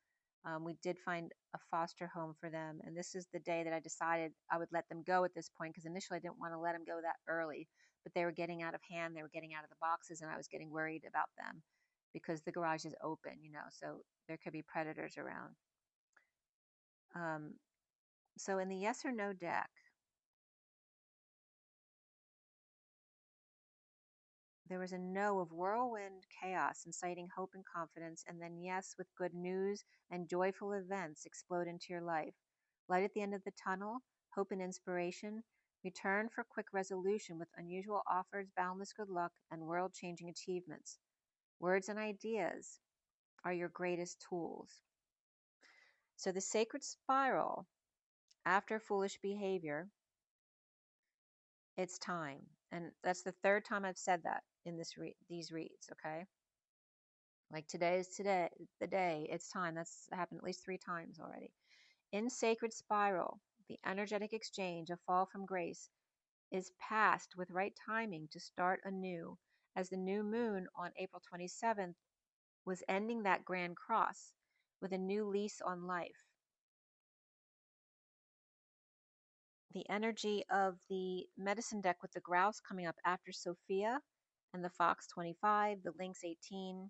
we did find a foster home for them. And this is the day that I decided I would let them go at this point, because initially I didn't want to let them go that early, but they were getting out of hand. They were getting out of the boxes, and I was getting worried about them because the garage is open, so there could be predators around. So in the yes or no deck, there was a no of whirlwind chaos, inciting hope and confidence, and then yes with good news and joyful events explode into your life. Light at the end of the tunnel, hope and inspiration, return for quick resolution with unusual offers, boundless good luck, and world-changing achievements. Words and ideas are your greatest tools. So the sacred spiral, after foolish behavior, it's time. And that's the 3rd time I've said that in these reads, okay? Like today is the day, it's time. That's happened at least 3 times already. In sacred spiral, the energetic exchange of fall from grace is passed with right timing to start anew, as the new moon on April 27th was ending that grand cross with a new lease on life. The energy of the medicine deck with the grouse coming up after Sophia, and the fox 25, the lynx 18,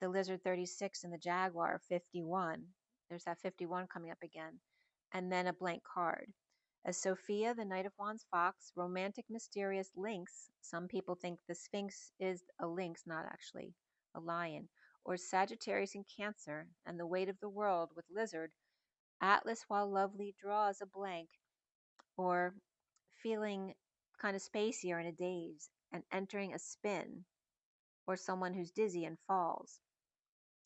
the lizard 36, and the jaguar 51. There's that 51 coming up again. And then a blank card. As Sophia, the Knight of Wands fox, romantic, mysterious lynx, some people think the Sphinx is a lynx, not actually a lion, or Sagittarius in Cancer, and the weight of the world with lizard, Atlas while lovely draws a blank, or feeling kind of spacey or in a daze, and entering a spin, or someone who's dizzy and falls.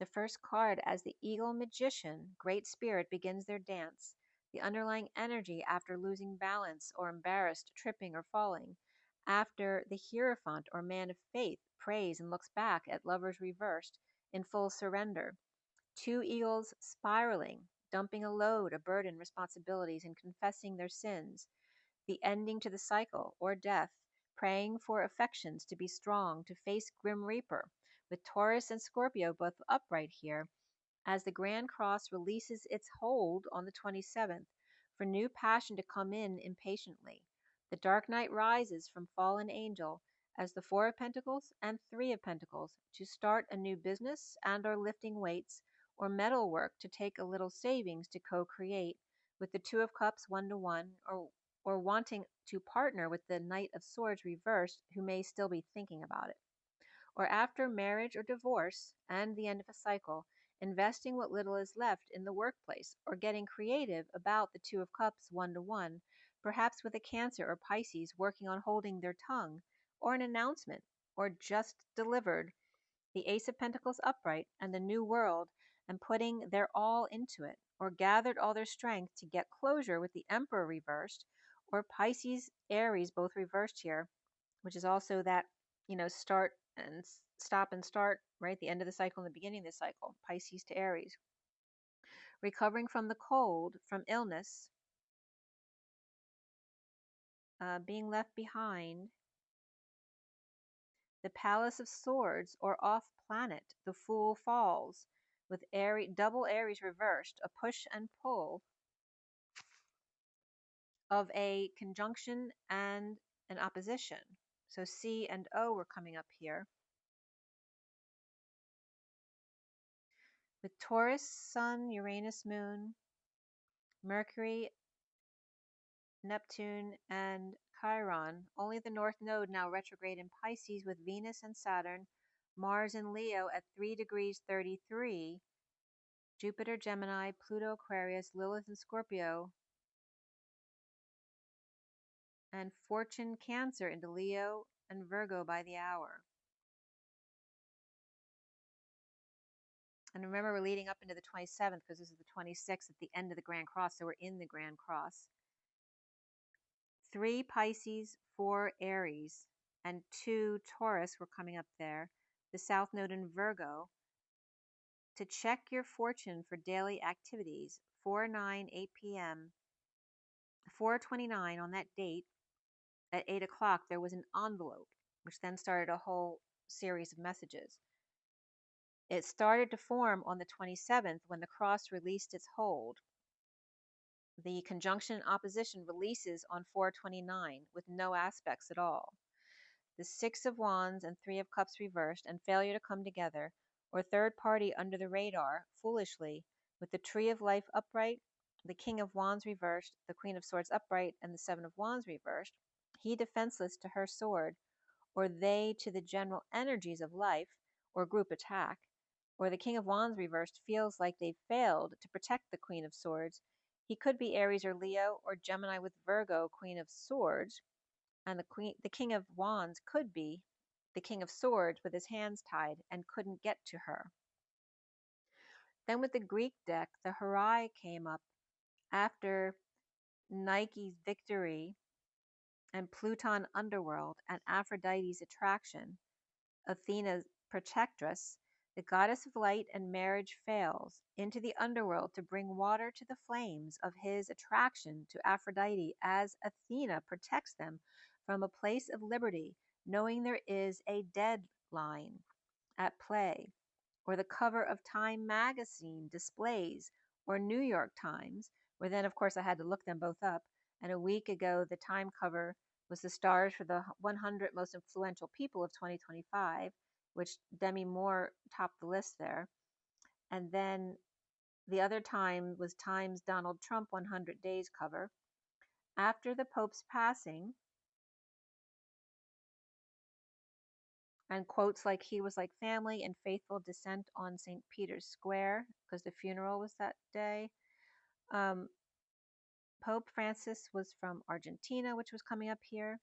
The first card as the eagle magician, great spirit, begins their dance. The underlying energy after losing balance or embarrassed, tripping or falling. After the hierophant or man of faith prays and looks back at lovers reversed in full surrender. 2 eagles spiraling, dumping a load, a burden, responsibilities, and confessing their sins. The ending to the cycle or death, praying for affections to be strong to face grim reaper, with Taurus and Scorpio both upright here, as the Grand Cross releases its hold on the 27th for new passion to come in impatiently. The dark night rises from fallen angel as the 4 of Pentacles and 3 of Pentacles to start a new business and or lifting weights or metal work to take a little savings to co-create, with the 2 of Cups 1-1, or wanting to partner with the Knight of Swords reversed, who may still be thinking about it. Or after marriage or divorce and the end of a cycle, investing what little is left in the workplace, or getting creative about the Two of Cups 1-1, perhaps with a Cancer or Pisces working on holding their tongue, or an announcement, or just delivered the Ace of Pentacles upright and the New World and putting their all into it, or gathered all their strength to get closure with the Emperor reversed, or Pisces, Aries both reversed here, which is also that, start and stop and start, right? The end of the cycle and the beginning of the cycle, Pisces to Aries. Recovering from the cold, from illness, being left behind, the Palace of Swords, or off planet, the Fool falls, with double Aries reversed, a push and pull of a conjunction and an opposition. So C and O were coming up here. With Taurus, Sun, Uranus, Moon, Mercury, Neptune, and Chiron. Only the North Node now retrograde in Pisces with Venus and Saturn, Mars in Leo at 3 degrees 33, Jupiter, Gemini, Pluto, Aquarius, Lilith in Scorpio, and Fortune, Cancer into Leo and Virgo by the hour. And remember, we're leading up into the 27th because this is the 26th at the end of the Grand Cross, so we're in the Grand Cross. 3 Pisces, 4 Aries, and 2 Taurus were coming up there. The South Node in Virgo. To check your fortune for daily activities, 4-9-8 p.m., 4:29 on that date, at 8 o'clock, there was an envelope, which then started a whole series of messages. It started to form on the 27th when the cross released its hold. The conjunction opposition releases on 4:29 with no aspects at all. The Six of Wands and Three of Cups reversed and failure to come together, or third party under the radar, foolishly, with the Tree of Life upright, the King of Wands reversed, the Queen of Swords upright, and the Seven of Wands reversed. He defenseless to her sword, or they to the general energies of life, or group attack, or the King of Wands reversed feels like they failed to protect the Queen of Swords. He could be Aries or Leo, or Gemini with Virgo, Queen of Swords, and the King of Wands could be the King of Swords with his hands tied and couldn't get to her. Then with the Greek deck, the Horai came up after Nike's victory and Pluton underworld and Aphrodite's attraction. Athena's protectress, the goddess of light and marriage, fails into the underworld to bring water to the flames of his attraction to Aphrodite as Athena protects them from a place of liberty, knowing there is a deadline at play. Or the cover of Time magazine displays, or New York Times, where then, of course, I had to look them both up. And a week ago, the Time cover was the stars for the 100 most influential people of 2025, which Demi Moore topped the list there. And then the other time was Time's Donald Trump 100 Days cover. After the Pope's passing, and quotes like he was like family and faithful descent on St. Peter's Square, because the funeral was that day. Pope Francis was from Argentina, which was coming up here.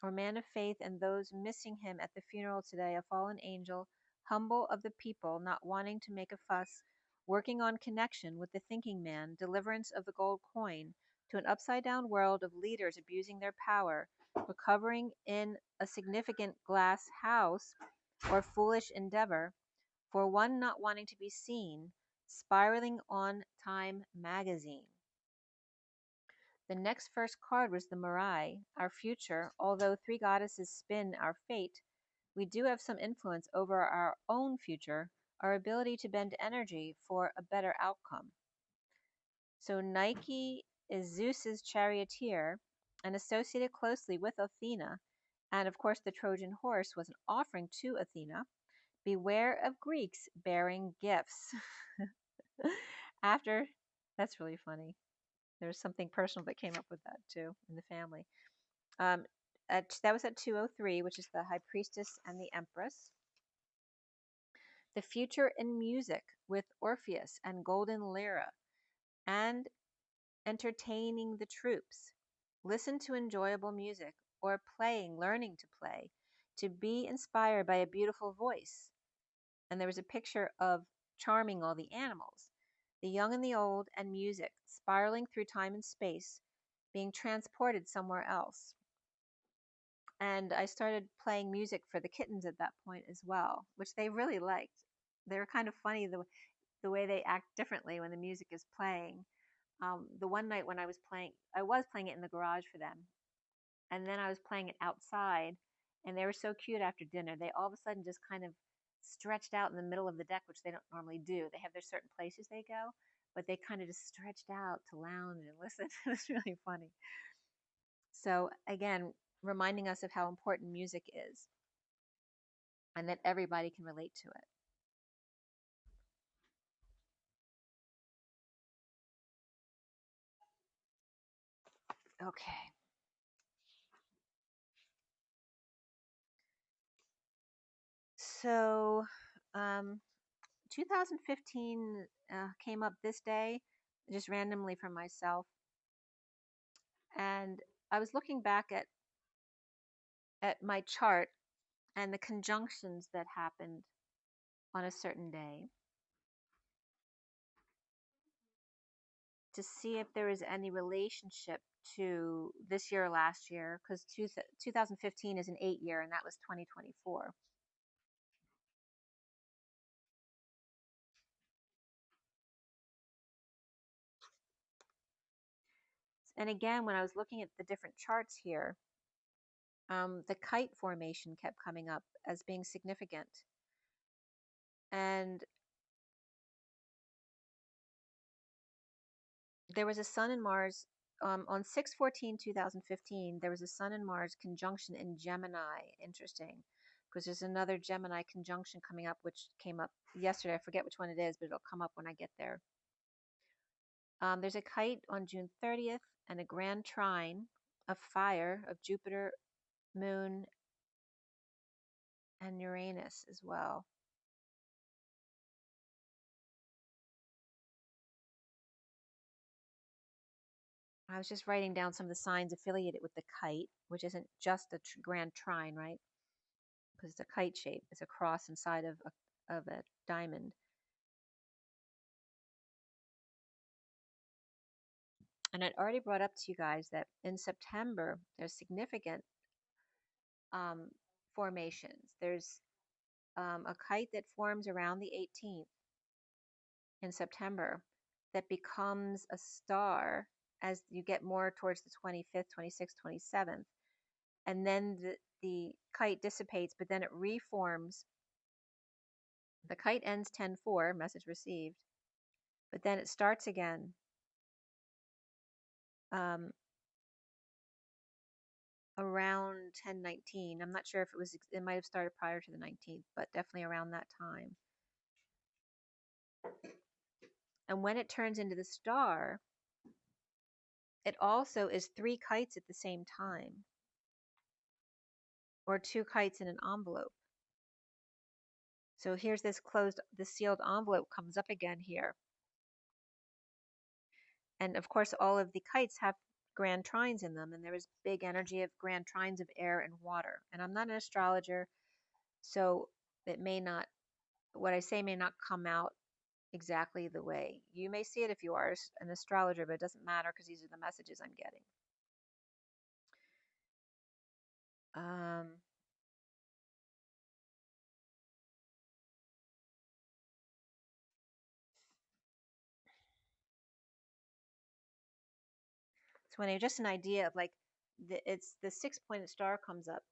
Or man of faith and those missing him at the funeral today, a fallen angel, humble of the people, not wanting to make a fuss, working on connection with the thinking man, deliverance of the gold coin, to an upside-down world of leaders abusing their power, recovering in a significant glass house or foolish endeavor, for one not wanting to be seen, spiraling on Time magazine. The next first card was the Mirai, our future. Although 3 goddesses spin our fate, we do have some influence over our own future, our ability to bend energy for a better outcome. So Nike is Zeus's charioteer and associated closely with Athena, and of course the Trojan horse was an offering to Athena. Beware of Greeks bearing gifts. After, that's really funny. There's something personal that came up with that too in the family. That was at 203, which is the High Priestess and the Empress. The future in music with Orpheus and golden lyra, and entertaining the troops. Listen to enjoyable music or playing, learning to play, to be inspired by a beautiful voice. And there was a picture of charming all the animals, the young and the old, and music, spiraling through time and space, being transported somewhere else. And I started playing music for the kittens at that point as well, which they really liked. They were kind of funny the way they act differently when the music is playing. The one night when I was playing it in the garage for them, and then I was playing it outside, and they were so cute after dinner. They all of a sudden just kind of stretched out in the middle of the deck, which they don't normally do. They have their certain places they go, but they kind of just stretched out to lounge and listen. It was really funny. So again, reminding us of how important music is and that everybody can relate to it. Okay. So 2015 came up this day, just randomly for myself. And I was looking back at my chart and the conjunctions that happened on a certain day to see if there was any relationship to this year or last year, because 2015 is an 8-year and that was 2024. And again, when I was looking at the different charts here, the kite formation kept coming up as being significant. And there was a Sun and Mars on 6/14/2015. There was a Sun and Mars conjunction in Gemini. Interesting, because there's another Gemini conjunction coming up, which came up yesterday. I forget which one it is, but it'll come up when I get there. There's a kite on June 30th and a grand trine of fire of Jupiter, Moon, and Uranus as well. I was just writing down some of the signs affiliated with the kite, which isn't just a grand trine, right? Because it's a kite shape. It's a cross inside of a diamond. And I'd already brought up to you guys that in September, there's significant formations. There's a kite that forms around the 18th in September that becomes a star as you get more towards the 25th, 26th, 27th. And then the kite dissipates, but then it reforms. The kite ends 10/4, message received, but then it starts again. Around 10/19. I'm not sure if it might have started prior to the 19th, but definitely around that time. And when it turns into the star, it also is 3 kites at the same time, or 2 kites in an envelope. So here's this sealed envelope comes up again here. And of course, all of the kites have grand trines in them, and there is big energy of grand trines of air and water. And I'm not an astrologer, so it may not, what I say may not come out exactly the way you may see it if you are an astrologer, but it doesn't matter because these are the messages I'm getting. So when I just an idea of like it's the 6-pointed star comes up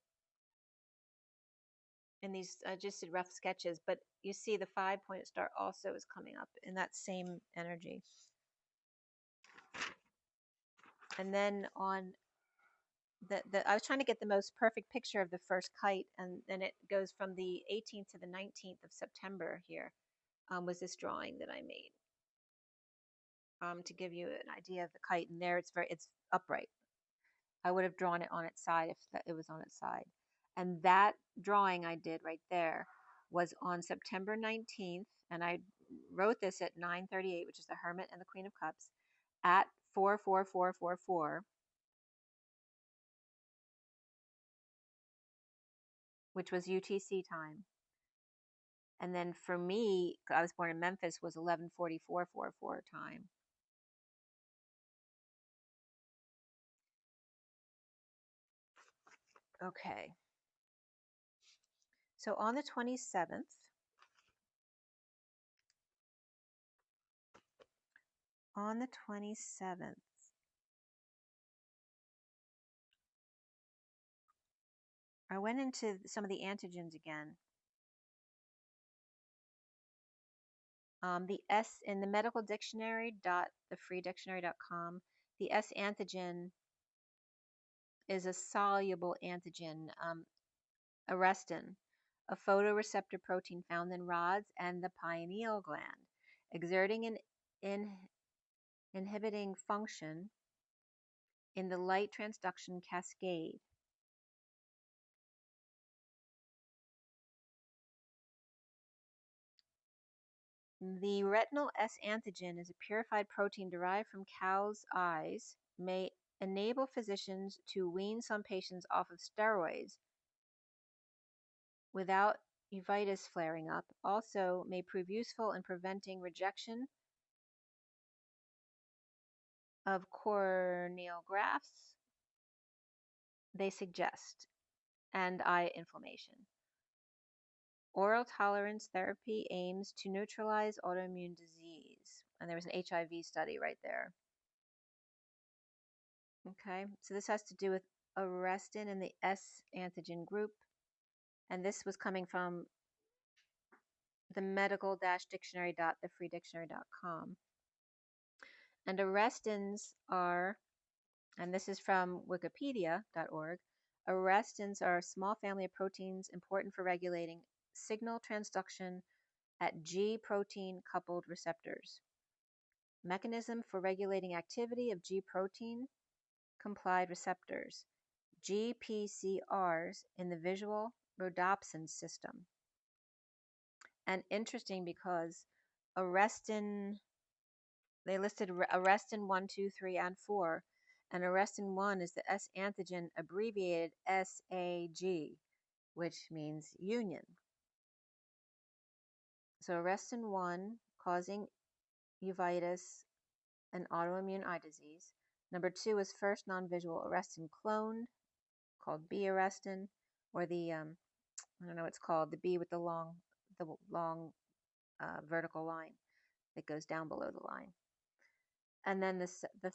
in these, I just did rough sketches, but you see the 5-pointed star also is coming up in that same energy. And then on I was trying to get the most perfect picture of the first kite, and then it goes from the 18th to the 19th of September here, was this drawing that I made. To give you an idea of the kite, and there it's upright. I would have drawn it on its side if it was on its side. And that drawing I did right there was on September 19th, and I wrote this at 9:38, which is the Hermit and the Queen of Cups, at 4:4444, which was UTC time. And then for me, I was born in Memphis, was 11:4444 time. Okay. So on the 27th, I went into some of the antigens again. The S in the medical dictionary .thefreedictionary.com, the S antigen is a soluble antigen, arrestin, a photoreceptor protein found in rods and the pineal gland, exerting an inhibiting function in the light transduction cascade. The retinal S antigen is a purified protein derived from cow's eyes, may enable physicians to wean some patients off of steroids without uveitis flaring up, also may prove useful in preventing rejection of corneal grafts, they suggest, and eye inflammation. Oral tolerance therapy aims to neutralize autoimmune disease. And there was an HIV study right there. Okay, so this has to do with arrestin in the S antigen group. And this was coming from the medical-dictionary.thefreedictionary.com. And arrestins are, and this is from wikipedia.org, arrestins are a small family of proteins important for regulating signal transduction at G protein coupled receptors. Mechanism for regulating activity of G protein complied receptors, GPCRs, in the visual rhodopsin system. And interesting because arrestin, they listed arrestin 1, 2, 3, and 4, and arrestin 1 is the S antigen abbreviated SAG, which means union. So arrestin 1 causing uveitis and autoimmune eye disease. Number 2 is first non-visual arrestin cloned, called B arrestin, or the I don't know what it's called, the B with the long vertical line that goes down below the line. And then the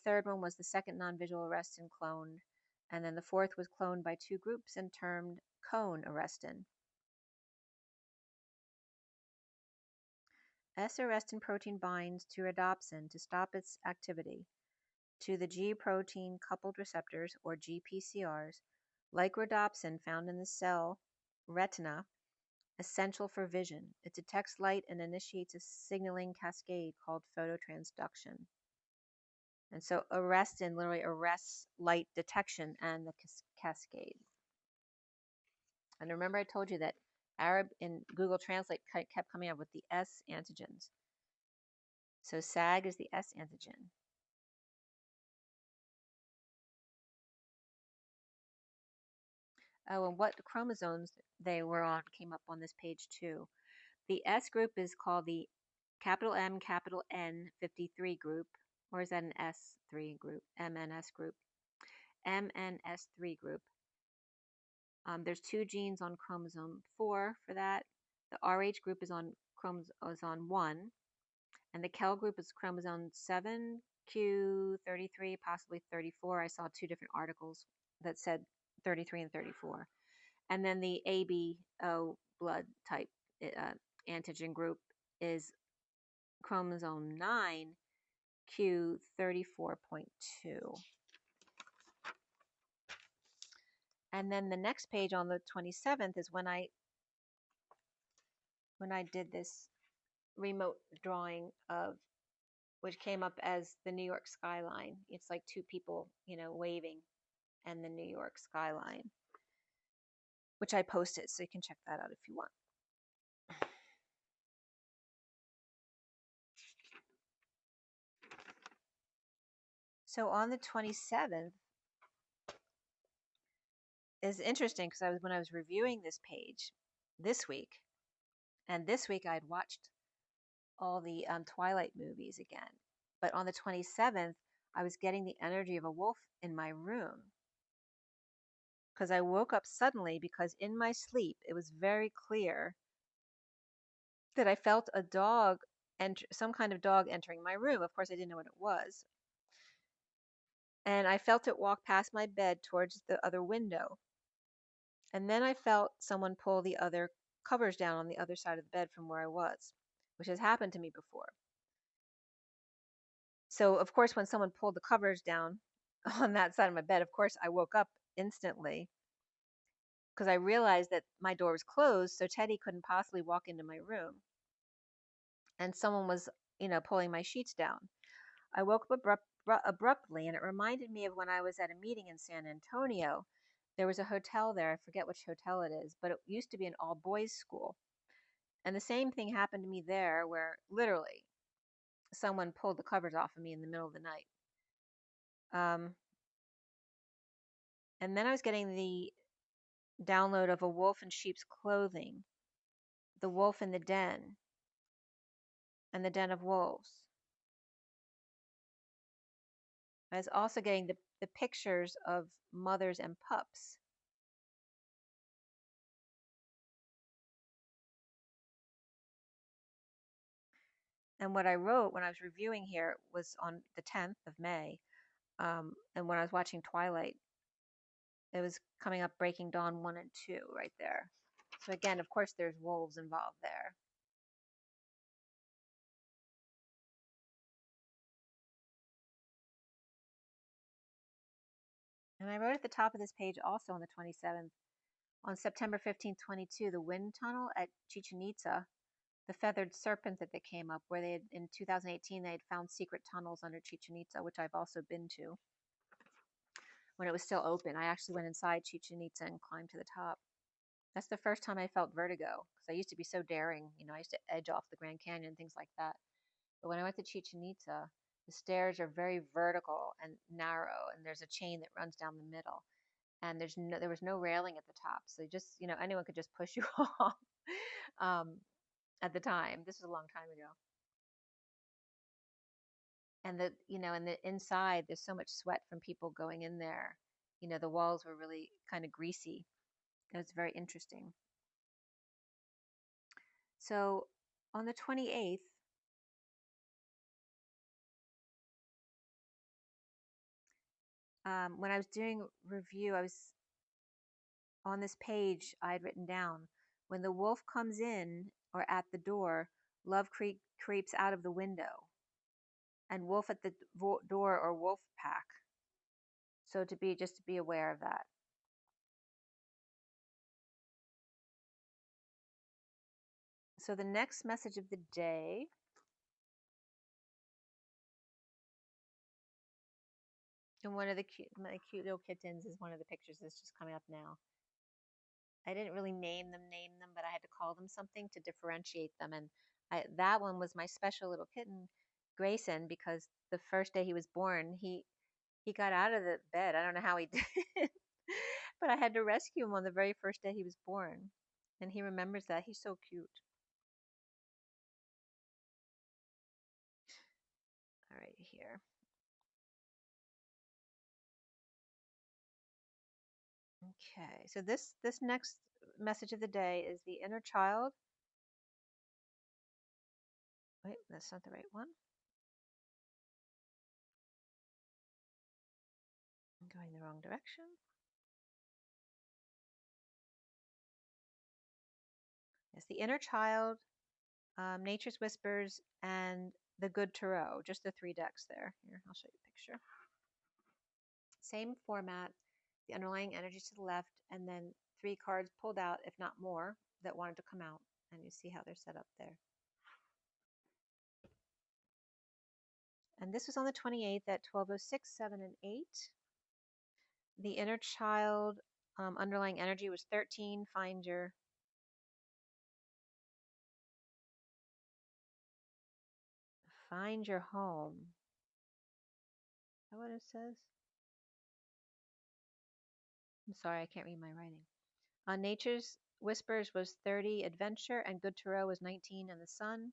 third one was the second non-visual arrestin cloned, and then the fourth was cloned by two groups and termed cone arrestin. S-arrestin protein binds to rhodopsin to stop its activity to the G protein coupled receptors, or GPCRs, like rhodopsin found in the cell retina, essential for vision. It detects light and initiates a signaling cascade called phototransduction. And so arrestin literally arrests light detection and the cascade. And remember I told you that Arab in Google Translate kept coming up with the S antigens. So SAG is the S antigen. Oh, and what chromosomes they were on came up on this page too. The S group is called the capital M, capital N 53 group, or is that an S3 group? MNS group. MNS3 group. There's two genes on chromosome 4 for that. The RH group is on 1, and the Kel group is chromosome 7, Q33, possibly 34. I saw two different articles that said 33 and 34. And then the ABO blood type antigen group is chromosome 9, Q34.2. And then the next page on the 27th is when I did this remote drawing of, which came up as the New York skyline. It's like two people, waving, and the New York skyline, which I posted, so you can check that out if you want. So on the 27th is interesting because when I was reviewing this page this week, and this week I'd watched all the Twilight movies again. But on the 27th, I was getting the energy of a wolf in my room because I woke up suddenly because in my sleep, it was very clear that I felt a dog and some kind of dog entering my room. Of course, I didn't know what it was. And I felt it walk past my bed towards the other window. And then I felt someone pull the other covers down on the other side of the bed from where I was, which has happened to me before. So, of course, when someone pulled the covers down on that side of my bed, of course, I woke up instantly because I realized that my door was closed, so Teddy couldn't possibly walk into my room. And someone was, pulling my sheets down. I woke up abruptly, and it reminded me of when I was at a meeting in San Antonio. There was a hotel there. I forget which hotel it is, but it used to be an all-boys school. And the same thing happened to me there, where literally someone pulled the covers off of me in the middle of the night. And then I was getting the download of A Wolf in Sheep's Clothing, The Wolf in the Den, and The Den of Wolves. I was also getting the pictures of mothers and pups. And what I wrote when I was reviewing here was on the 10th of May. And when I was watching Twilight, it was coming up Breaking Dawn 1 and 2 right there. So again, of course, there's wolves involved there. And I wrote at the top of this page also on the 27th, on September 15, 22, the wind tunnel at Chichen Itza, the feathered serpent that they came up, where they had, in 2018, they had found secret tunnels under Chichen Itza, which I've also been to when it was still open. I actually went inside Chichen Itza and climbed to the top. That's the first time I felt vertigo because I used to be so daring. I used to edge off the Grand Canyon, things like that. But when I went to Chichen Itza, the stairs are very vertical and narrow, and there's a chain that runs down the middle. And there was no railing at the top, so just anyone could just push you off. At the time, this was a long time ago. And the inside, there's so much sweat from people going in there. The walls were really kind of greasy. It was very interesting. So on the 28th, when I was doing review, I was on this page I'd written down, when the wolf comes in or at the door, love creeps out of the window, and wolf at the door or wolf pack. So just to be aware of that. So the next message of the day, and one of my cute little kittens is one of the pictures that's just coming up now. I didn't really name them, but I had to call them something to differentiate them. And that one was my special little kitten, Grayson, because the first day he was born, he got out of the bed. I don't know how he did, but I had to rescue him on the very first day he was born. And he remembers that. He's so cute. All right, here. Okay, so this next message of the day is the inner child. Wait, that's not the right one. I'm going the wrong direction. Yes, the inner child, Nature's Whispers, and the Good Tarot. Just the 3 decks there. Here, I'll show you a picture. Same format, the underlying energy to the left, and then 3 cards pulled out, if not more, that wanted to come out. And you see how they're set up there. And this was on the 28th at 12:06, 7, and 8. The inner child underlying energy was 13. Find your home. that what it says? I'm sorry, I can't read my writing. Nature's Whispers was 30, Adventure, and Good Tarot was 19, and the Sun.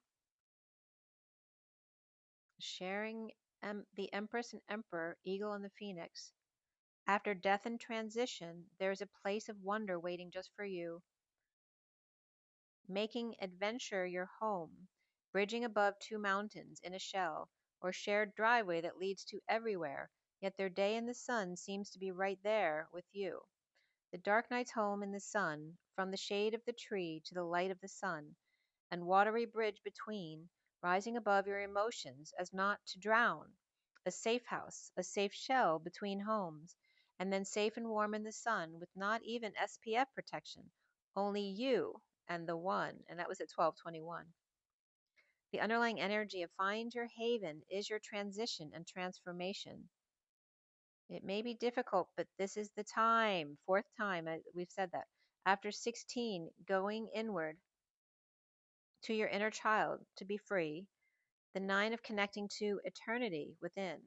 Sharing the Empress and Emperor, Eagle and the Phoenix. After death and transition, there is a place of wonder waiting just for you. Making adventure your home, bridging above two mountains in a shell, or shared driveway that leads to everywhere, yet their day in the sun seems to be right there with you. The dark night's home in the sun, from the shade of the tree to the light of the sun, and watery bridge between, rising above your emotions as not to drown, a safe house, a safe shell between homes, and then safe and warm in the sun with not even SPF protection, only you and the one, and that was at 12:21. The underlying energy of find your haven is your transition and transformation. It may be difficult, but this is the time. Fourth time, we've said that. After 16, going inward to your inner child to be free. The 9 of connecting to eternity within.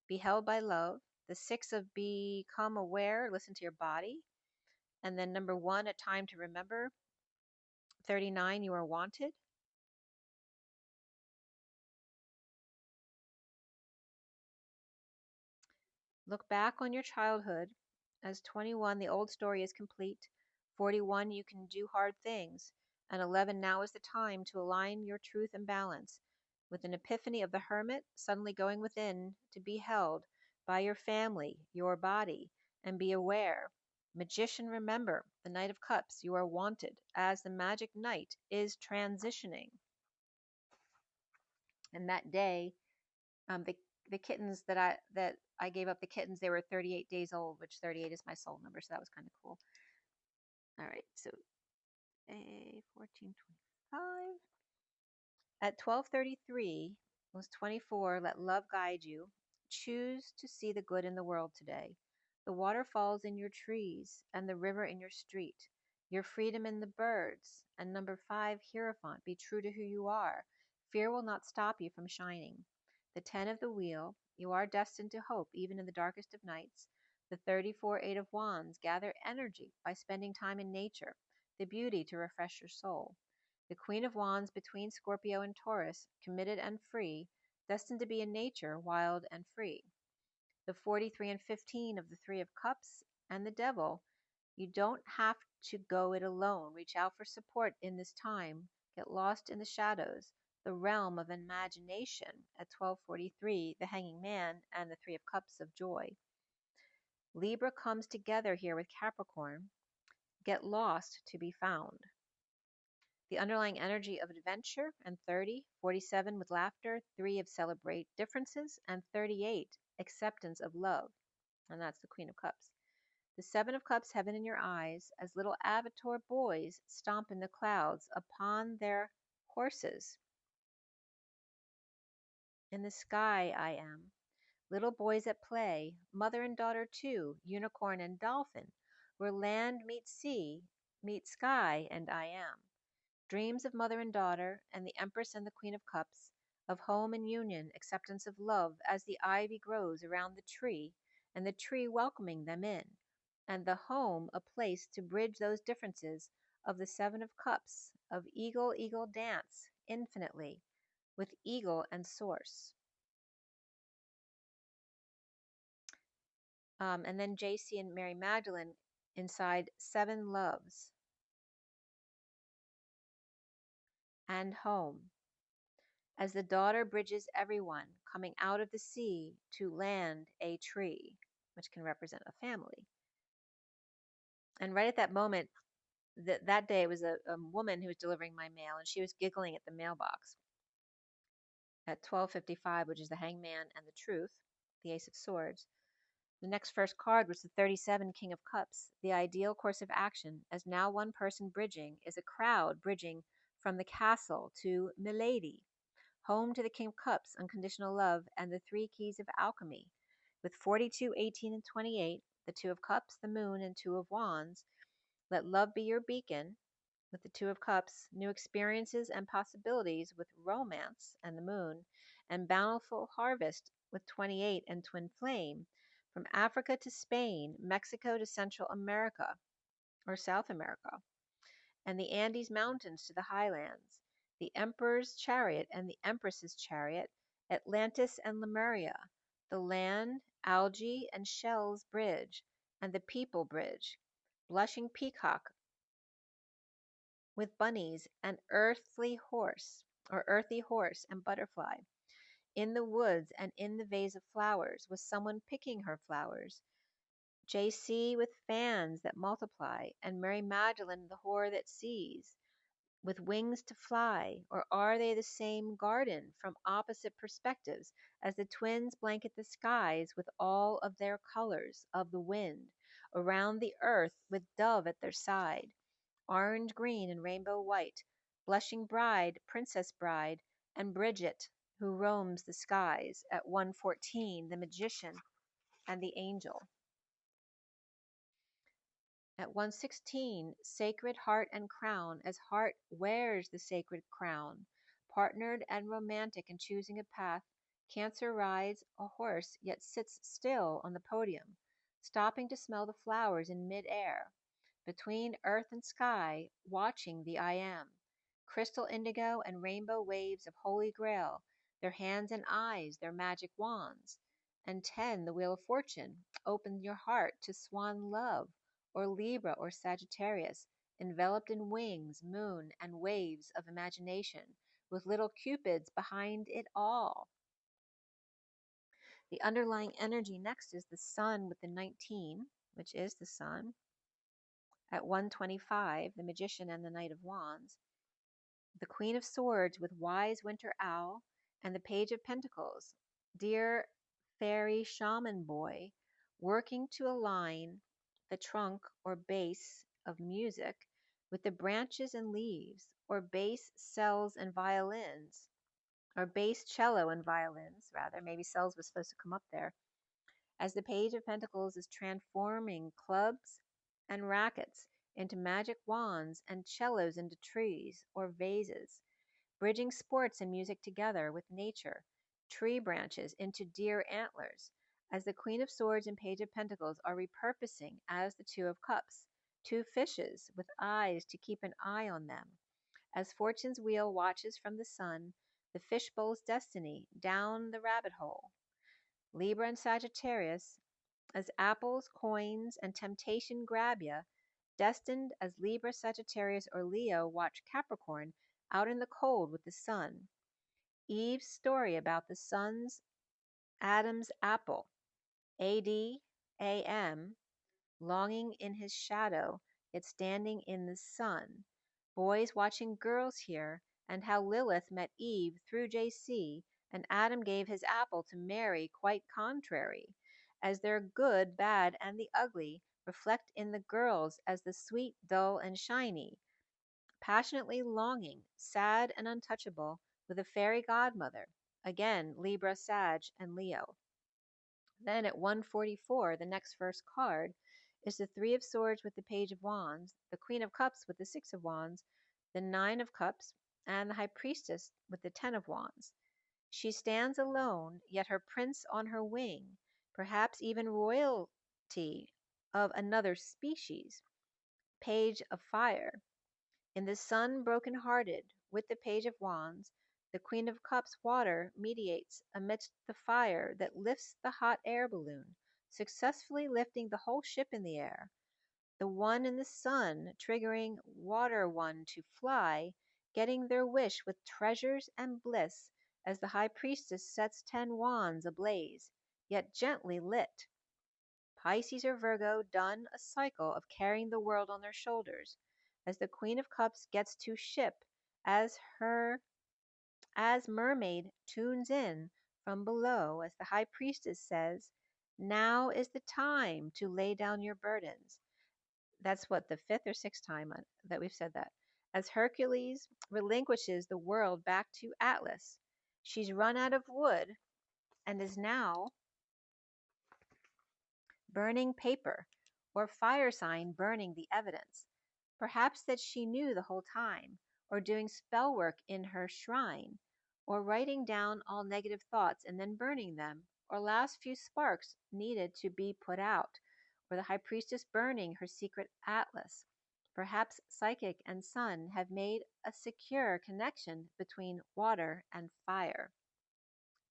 Be held by love. The 6 of become aware, listen to your body. And then number 1, a time to remember. 39, you are wanted. Look back on your childhood. As 21, the old story is complete. 41, you can do hard things. And 11, now is the time to align your truth and balance. With an epiphany of the hermit suddenly going within to be held by your family, your body, and be aware. Magician, remember, the Knight of Cups, you are wanted as the magic knight is transitioning. And that day, the kittens that I gave up the kittens, they were 38 days old, which 38 is my soul number, so that was kind of cool. All right, so a 1425. At 12:33 was 24. Let love guide you. Choose to see the good in the world today. The waterfalls in your trees and the river in your street. Your freedom in the birds. And number 5, Hierophant. Be true to who you are. Fear will not stop you from shining. The 10 of the wheel. You are destined to hope even in the darkest of nights. The 34, 8 of Wands. Gather energy by spending time in nature. The beauty to refresh your soul. The Queen of Wands between Scorpio and Taurus, committed and free, destined to be in nature, wild and free. The 43 and 15 of the Three of Cups and the Devil, you don't have to go it alone. Reach out for support in this time. Get lost in the shadows, the realm of imagination. At 12:43, the Hanging Man and the Three of Cups of joy. Libra comes together here with Capricorn. Get lost to be found. The underlying energy of adventure, and 30, 47 with laughter, 3 of celebrate differences, and 38, acceptance of love. And that's the Queen of Cups. The 7 of Cups, heaven in your eyes, as little avatar boys stomp in the clouds upon their horses. In the sky I am. Little boys at play, mother and daughter too, unicorn and dolphin, where land meets sea, meets sky, and I am. Dreams of mother and daughter, and the Empress and the Queen of Cups, of home and union, acceptance of love as the ivy grows around the tree, and the tree welcoming them in, and the home a place to bridge those differences of the 7 of Cups, of eagle, eagle dance infinitely, with eagle and source. And then JC and Mary Magdalene inside 7 loves and home. As the daughter bridges everyone coming out of the sea to land a tree, which can represent a family. And right at that moment, that day, it was a woman who was delivering my mail, and she was giggling at the mailbox. At 12:55, which is the Hangman and the Truth, the Ace of Swords, the next first card was the 37, King of Cups. The ideal course of action, as now one person bridging, is a crowd bridging from the castle to Milady. Home to the King of Cups, unconditional love, and the 3 keys of alchemy. With 42, 18, and 28, the 2 of Cups, the Moon, and 2 of Wands, let love be your beacon. With the 2 of Cups, new experiences and possibilities with romance and the Moon, and bountiful harvest with 28 and twin flame, from Africa to Spain, Mexico to Central America or South America, and the Andes Mountains to the highlands, the Emperor's chariot and the Empress's chariot, Atlantis and Lemuria, the land, algae and shells bridge, and the people bridge, blushing peacock with bunnies and earthy horse and butterfly, in the woods and in the vase of flowers, with someone picking her flowers, JC with fans that multiply, and Mary Magdalene the whore that sees, with wings to fly, or are they the same garden from opposite perspectives as the twins blanket the skies with all of their colors of the wind, around the earth with dove at their side, orange green and rainbow white, blushing bride, princess bride, and Bridget, who roams the skies, at 114, the magician and the angel. At 116, sacred heart and crown, as heart wears the sacred crown, partnered and romantic in choosing a path, Cancer rides a horse yet sits still on the podium, stopping to smell the flowers in mid-air, between earth and sky, watching the I Am, crystal indigo and rainbow waves of holy grail, their hands and eyes, their magic wands. And 10, the wheel of fortune, open your heart to swan love, or Libra or Sagittarius, enveloped in wings, moon, and waves of imagination, with little cupids behind it all. The underlying energy next is the sun with the 19, which is the sun. At 125, the magician and the knight of wands. The queen of swords with wise winter owl, and the page of pentacles, dear fairy shaman boy, working to align the trunk or base of music with the branches and leaves, or bass cells and violins, or bass cello and violins, rather. Maybe cells was supposed to come up there. As the page of pentacles is transforming clubs and rackets into magic wands and cellos into trees or vases, bridging sports and music together with nature, tree branches into deer antlers, as the Queen of Swords and Page of Pentacles are repurposing as the Two of Cups, two fishes with eyes to keep an eye on them. As Fortune's wheel watches from the sun, the fishbowl's destiny down the rabbit hole. Libra and Sagittarius, as apples, coins, and temptation grab ya, destined as Libra, Sagittarius, or Leo watch Capricorn out in the cold with the sun. Eve's story about the sun's Adam's apple, ADAM, longing in his shadow, yet standing in the sun. Boys watching girls here, and how Lilith met Eve through JC, and Adam gave his apple to Mary, quite contrary, as their good, bad, and the ugly reflect in the girls as the sweet, dull, and shiny, passionately longing, sad and untouchable, with a fairy godmother, again Libra, Sag, and Leo. Then at 144, the next first card is the Three of Swords with the Page of Wands, the Queen of Cups with the Six of Wands, the Nine of Cups, and the High Priestess with the Ten of Wands. She stands alone, yet her prince on her wing, perhaps even royalty of another species, Page of Fire. In the sun broken-hearted, with the Page of Wands, the Queen of Cups water mediates amidst the fire that lifts the hot air balloon, successfully lifting the whole ship in the air. The one in the sun triggering water one to fly, getting their wish with treasures and bliss, as the High Priestess sets 10 wands ablaze, yet gently lit. Pisces or Virgo done a cycle of carrying the world on their shoulders, as the Queen of Cups gets to ship, as mermaid tunes in from below, as the High Priestess says, now is the time to lay down your burdens. That's what, the fifth or sixth time that we've said that. As Hercules relinquishes the world back to Atlas, she's run out of wood and is now burning paper, or fire sign burning the evidence. Perhaps that she knew the whole time, or doing spell work in her shrine, or writing down all negative thoughts and then burning them, or last few sparks needed to be put out, or the high priestess burning her secret atlas. Perhaps Psychic and Sun have made a secure connection between water and fire,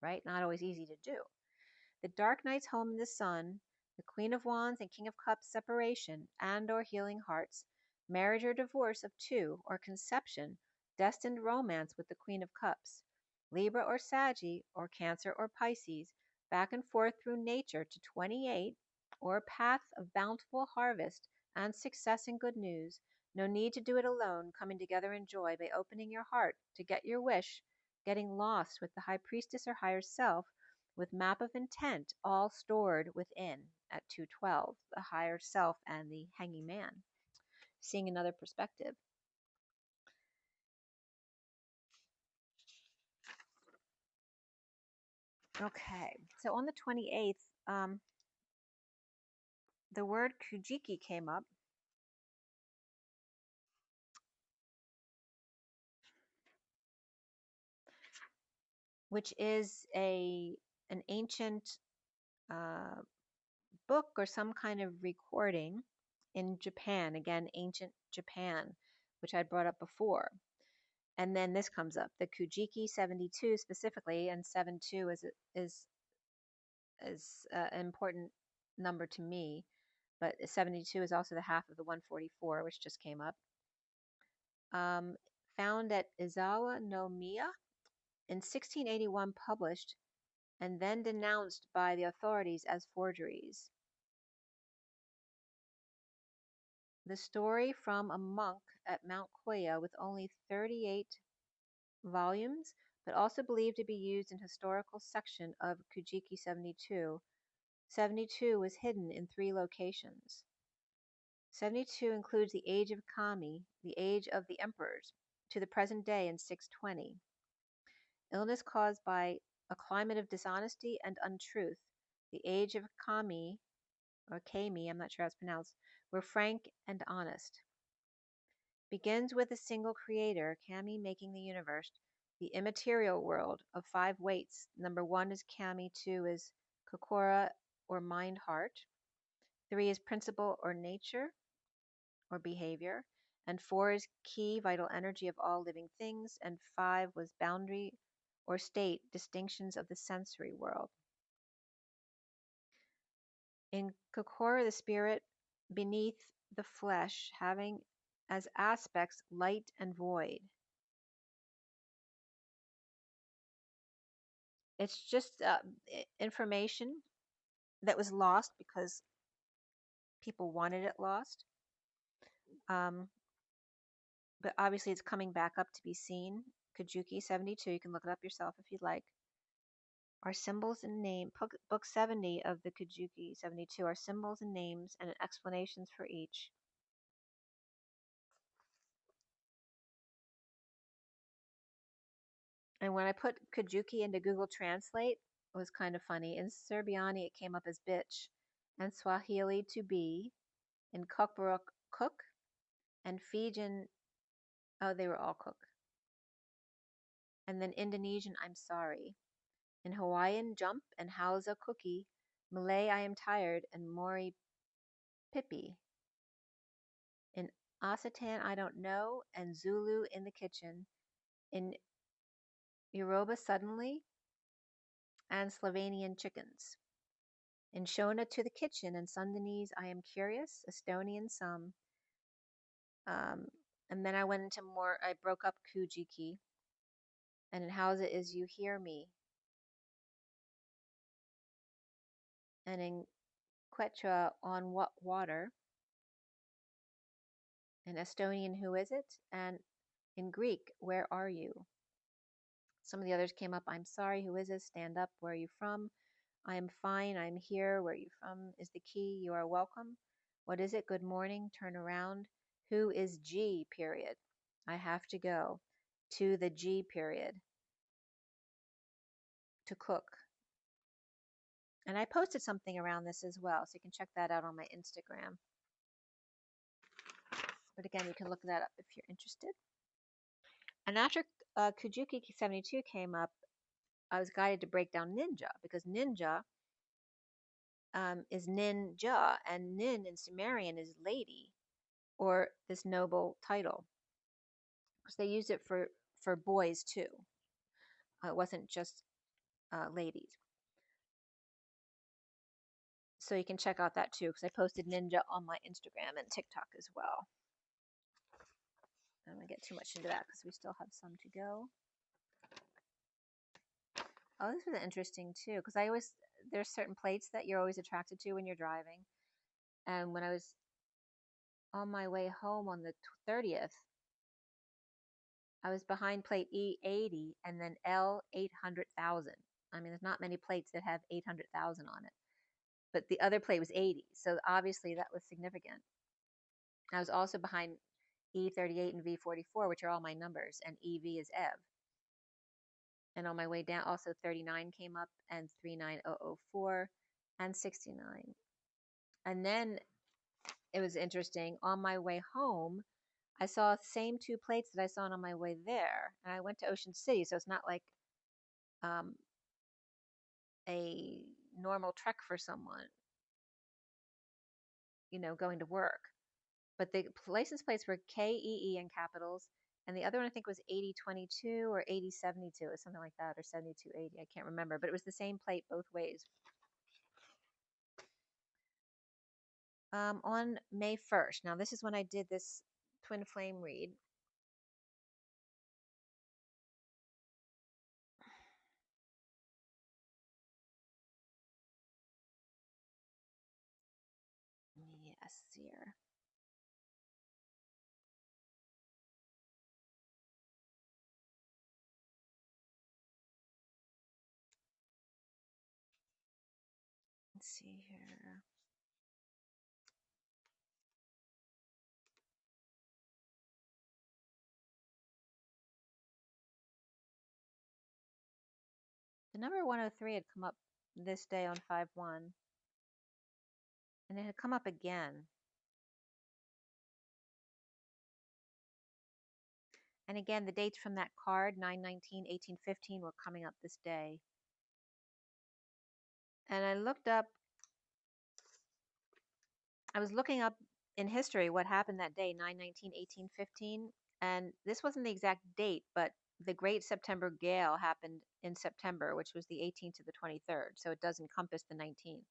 right? Not always easy to do. The dark night's home in the sun, the Queen of Wands and King of Cups separation and or healing hearts, marriage or divorce of two, or conception, destined romance with the Queen of Cups, Libra or Saggy, or Cancer or Pisces, back and forth through nature to 28, or path of bountiful harvest and success and good news. No need to do it alone, coming together in joy by opening your heart to get your wish, getting lost with the high priestess or higher self, with map of intent all stored within at 212, the higher self and the hanging man, seeing another perspective. Okay, so on the 28th, the word Kujiki came up, which is an ancient book or some kind of recording in Japan, again, ancient Japan, which I brought up before. And then this comes up, the Kujiki 72 specifically, and 72 is an important number to me, but 72 is also the half of the 144, which just came up. Found at Izawa no Miya in 1681, published and then denounced by the authorities as forgeries. The story from a monk at Mount Koya with only 38 volumes, but also believed to be used in historical section of Kujiki 72. 72 was hidden in 3 locations. 72 includes the age of Kami, the age of the emperors, to the present day in 620. Illness caused by a climate of dishonesty and untruth. The age of Kami, or Kami, I'm not sure how it's pronounced, were frank and honest. Begins with a single creator, Kami making the universe, the immaterial world of 5 weights. Number 1 is Kami, 2 is Kokora, or mind heart, 3 is principle or nature or behavior, and 4 is key, vital energy of all living things, and 5 was boundary or state, distinctions of the sensory world. In Kokora, the spirit beneath the flesh, having as aspects light and void. It's just information that was lost because people wanted it lost. But obviously it's coming back up to be seen. Kujiki 72, you can look it up yourself if you'd like. Our symbols and name, book 70 of the Kujiki 72 are symbols and names and explanations for each. And when I put Kujiki into Google Translate, it was kind of funny. In Serbiani, it came up as bitch, and Swahili to be, in Kokborok, cook, and Fijian, oh, they were all cook. And then Indonesian, I'm sorry. In Hawaiian, jump, and Hausa, cookie. Malay, I am tired, and Mori, pippy. In Occitan, I don't know, and Zulu, in the kitchen. In Yoruba, suddenly, and Slovenian, chickens. In Shona, to the kitchen, and Sundanese, I am curious, Estonian, some. And then I went into more, I broke up Kujiki. And in Hausa is you hear me. And in Quechua, on what water. In Estonian, who is it? And in Greek, where are you? Some of the others came up, I'm sorry, who is this? Stand up, where are you from? I am fine, I'm here, where are you from? Is the key, you are welcome. What is it? Good morning, turn around. Who is G, period? I have to go. To the G, period. To cook. And I posted something around this as well, so you can check that out on my Instagram. But again, you can look that up if you're interested. And after Kujiki 72 came up, I was guided to break down ninja because ninja is ninja, and nin in Sumerian is lady, or this noble title. Because they used it for boys too. It wasn't just ladies. So you can check out that too, because I posted ninja on my Instagram and TikTok as well. I don't want to get too much into that because we still have some to go. Oh, this was interesting too, because there's certain plates that you're always attracted to when you're driving. And when I was on my way home on the 30th, I was behind plate E80 and then L800,000. I mean, there's not many plates that have 800,000 on it, but the other plate was 80. So obviously that was significant. I was also behind E38 and V44, which are all my numbers, and EV is EV. And on my way down, also 39 came up, and 39004, and 69. And then it was interesting. On my way home, I saw the same two plates that I saw on my way there. And I went to Ocean City, so it's not like a normal trek for someone, going to work. But the license plates were KEE in capitals, and the other one I think was 8022 or 8072 or something like that, or 7280. I can't remember, but it was the same plate both ways. On May 1st. Now this is when I did this twin flame read. Yes, here. Let's see here. The number 103 had come up this day on 5/1, and it had come up again. And again, the dates from that card, 9/19, 18/15, were coming up this day. And I was looking up in history what happened that day, 9/19, 18/15, and this wasn't the exact date, but the Great September Gale happened in September, which was the 18th to the 23rd, so it does encompass the 19th.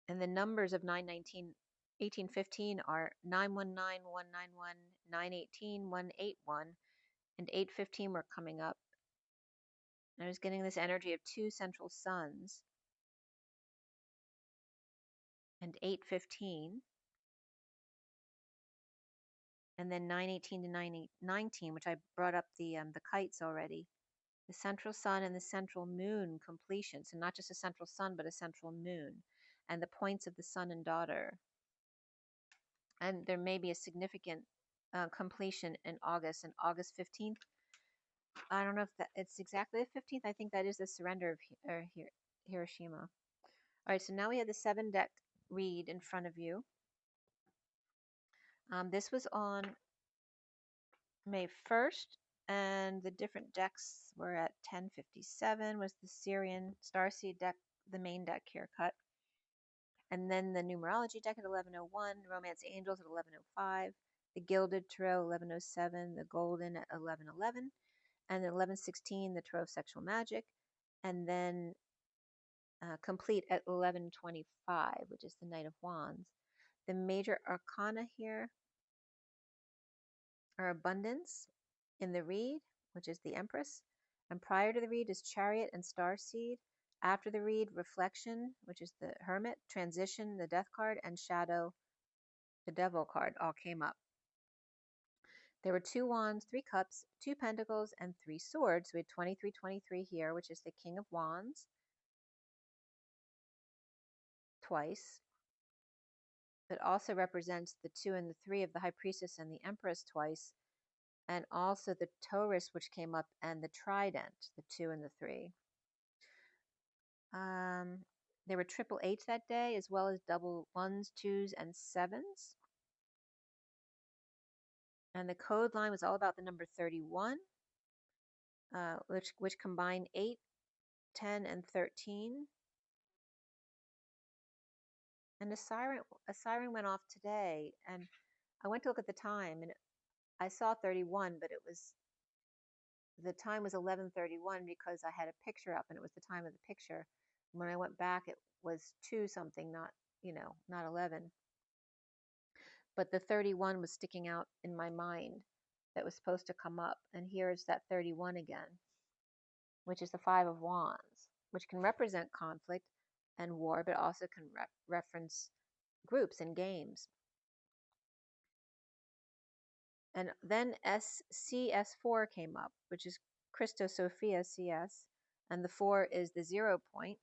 And the numbers of 9/19, 18/15 are 919, 191, 918, 181, and 8/15 were coming up. And I was getting this energy of two central suns, and 8/15, and then 9/18 to 9/19, which I brought up the kites already. The central sun and the central moon completion. So not just a central sun, but a central moon, and the points of the sun and daughter. And there may be a significant completion in August, and August 15th. I don't know if it's exactly the 15th. I think that is the surrender of Hiroshima. All right, so now we have the 7-deck read in front of you. This was on May 1st, and the different decks were at 10:57 was the SIRIAN STARSEED deck, the main deck haircut. And then the numerology deck at 11:01, Romance Angels at 11:05, the Gilded Tarot 11:07, the Golden at 11:11, and then 11:16 the Tarot of Sexual Magic, and then complete at 11:25, which is the Knight of Wands. The major arcana here are Abundance in the read, which is the Empress, and prior to the read is Chariot and Starseed. After the read, Reflection, which is the Hermit, Transition, the Death card, and Shadow, the Devil card, all came up. There were 2 Wands, 3 Cups, 2 Pentacles, and 3 Swords. We had 2323 here, which is the King of Wands, twice. It also represents the 2 and the 3 of the High Priestess and the Empress twice, and also the Taurus, which came up, and the Trident, the 2 and the 3. There were triple 8s that day, as well as double 1s, 2s, and 7s. And the code line was all about the number 31, which combined 8, 10, and 13. And a siren went off today, and I went to look at the time, and I saw 31, but the time was 11:31 because I had a picture up, and it was the time of the picture. When I went back, it was 2 something, not, not 11. But the 31 was sticking out in my mind that was supposed to come up. And here's that 31 again, which is the 5 of Wands, which can represent conflict and war, but also can reference groups and games. And then CS4 came up, which is Christos Sophia CS, and the 4 is the 0 point,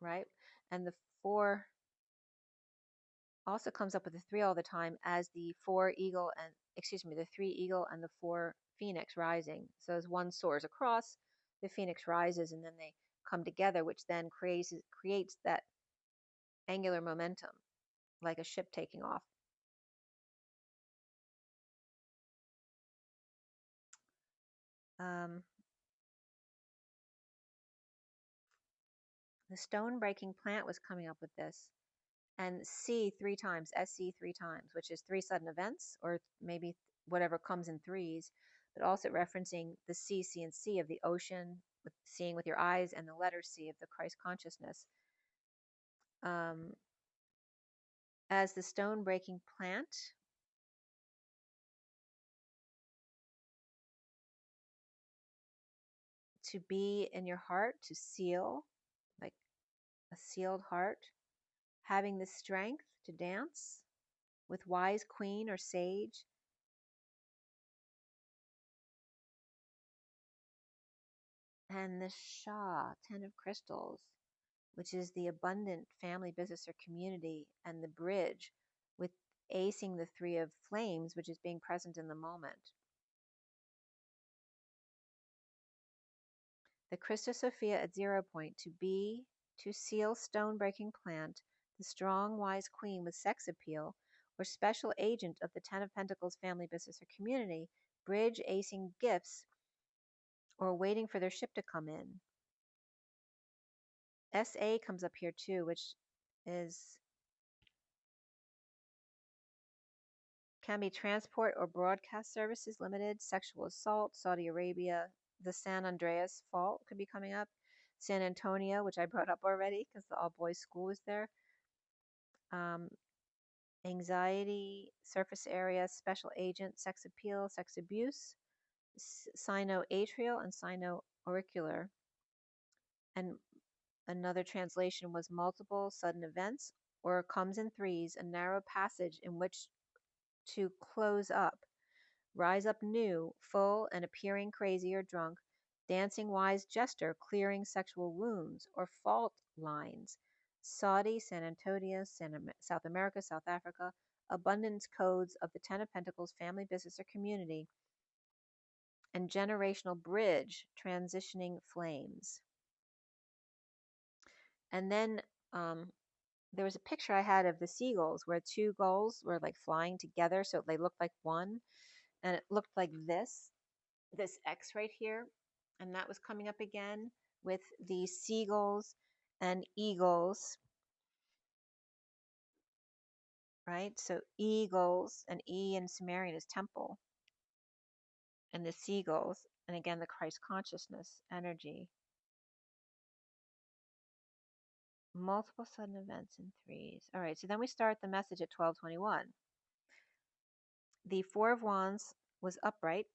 right? And the 4 also comes up with the 3 all the time as the 3 eagle and the 4 phoenix rising. So as one soars across, the phoenix rises, and then they come together, which then creates that angular momentum, like a ship taking off. The stone breaking plant was coming up with this. And C 3 times, SC 3 times, which is 3 sudden events, or maybe whatever comes in threes, but also referencing the C, C, and C of the ocean, with seeing with your eyes, and the letter C of the Christ consciousness. As the stone breaking plant, to be in your heart, to seal, like a sealed heart, having the strength to dance with wise queen or sage, and the Shah, 10 of crystals, which is the abundant family, business, or community, and the bridge with acing the 3 of flames, which is being present in the moment. The Christos Sophia at 0 point, to seal stone breaking plant, the strong wise queen with sex appeal, or special agent of the 10 of Pentacles family, business, or community, bridge acing gifts, or waiting for their ship to come in. SA comes up here too, which can be transport or broadcast services limited, sexual assault, Saudi Arabia, the San Andreas fault could be coming up, San Antonio, which I brought up already because the all-boys school was there, anxiety, surface area, special agent, sex appeal, sex abuse, sino-atrial and sino-auricular. And another translation was multiple sudden events, or comes in threes, a narrow passage in which to close up, rise up new, full, and appearing crazy or drunk, dancing wise jester, clearing sexual wounds or fault lines, Saudi, San Antonio, South America, South Africa, abundance codes of the 10 of Pentacles, family, business, or community, and generational bridge, transitioning flames. And then there was a picture I had of the seagulls where 2 gulls were like flying together, so they looked like one, and it looked like this X right here, and that was coming up again with the seagulls and eagles, right? So eagles, and E in Sumerian is temple, and the seagulls, and again the Christ consciousness energy. Multiple sudden events in threes. All right, so then we start the message at 12:21. The 4 of Wands was upright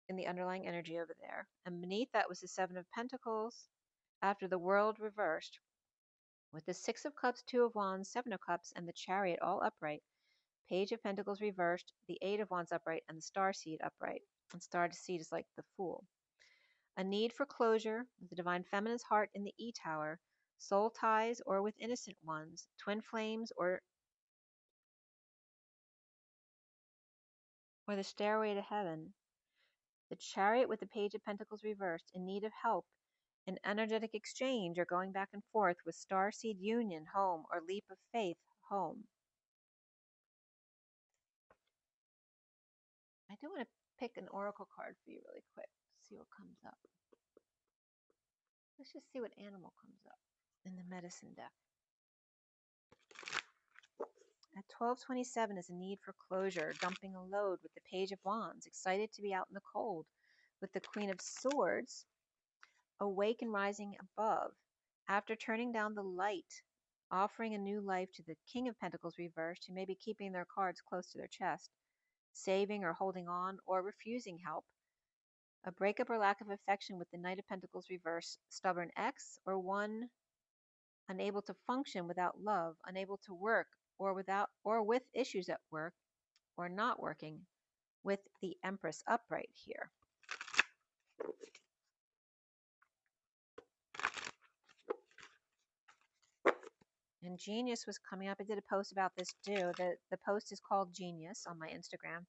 in the underlying energy over there, and beneath that was the 7 of Pentacles after the world reversed, with the 6 of Cups, 2 of Wands, 7 of Cups, and the Chariot all upright, Page of Pentacles reversed, the 8 of Wands upright, and the Starseed upright. And Starseed is like the Fool. A need for closure with the Divine Feminine's heart in the E Tower, soul ties or with innocent ones, twin flames or the stairway to heaven. The Chariot with the Page of Pentacles reversed, in need of help, an energetic exchange or going back and forth with Starseed union, home, or leap of faith, home. do want to pick an oracle card for you really quick. See what comes up. Let's just see what animal comes up in the medicine deck. At 12:27 is a need for closure, dumping a load with the Page of Wands, excited to be out in the cold with the Queen of Swords, awake and rising above. After turning down the light, offering a new life to the King of Pentacles reversed, who may be keeping their cards close to their chest, saving or holding on, or refusing help. A breakup or lack of affection with the Knight of Pentacles reversed, stubborn ex, or one unable to function without love, unable to work, or with issues at work, or not working, with the Empress upright here. And Genius was coming up. I did a post about this too. The post is called Genius on my Instagram.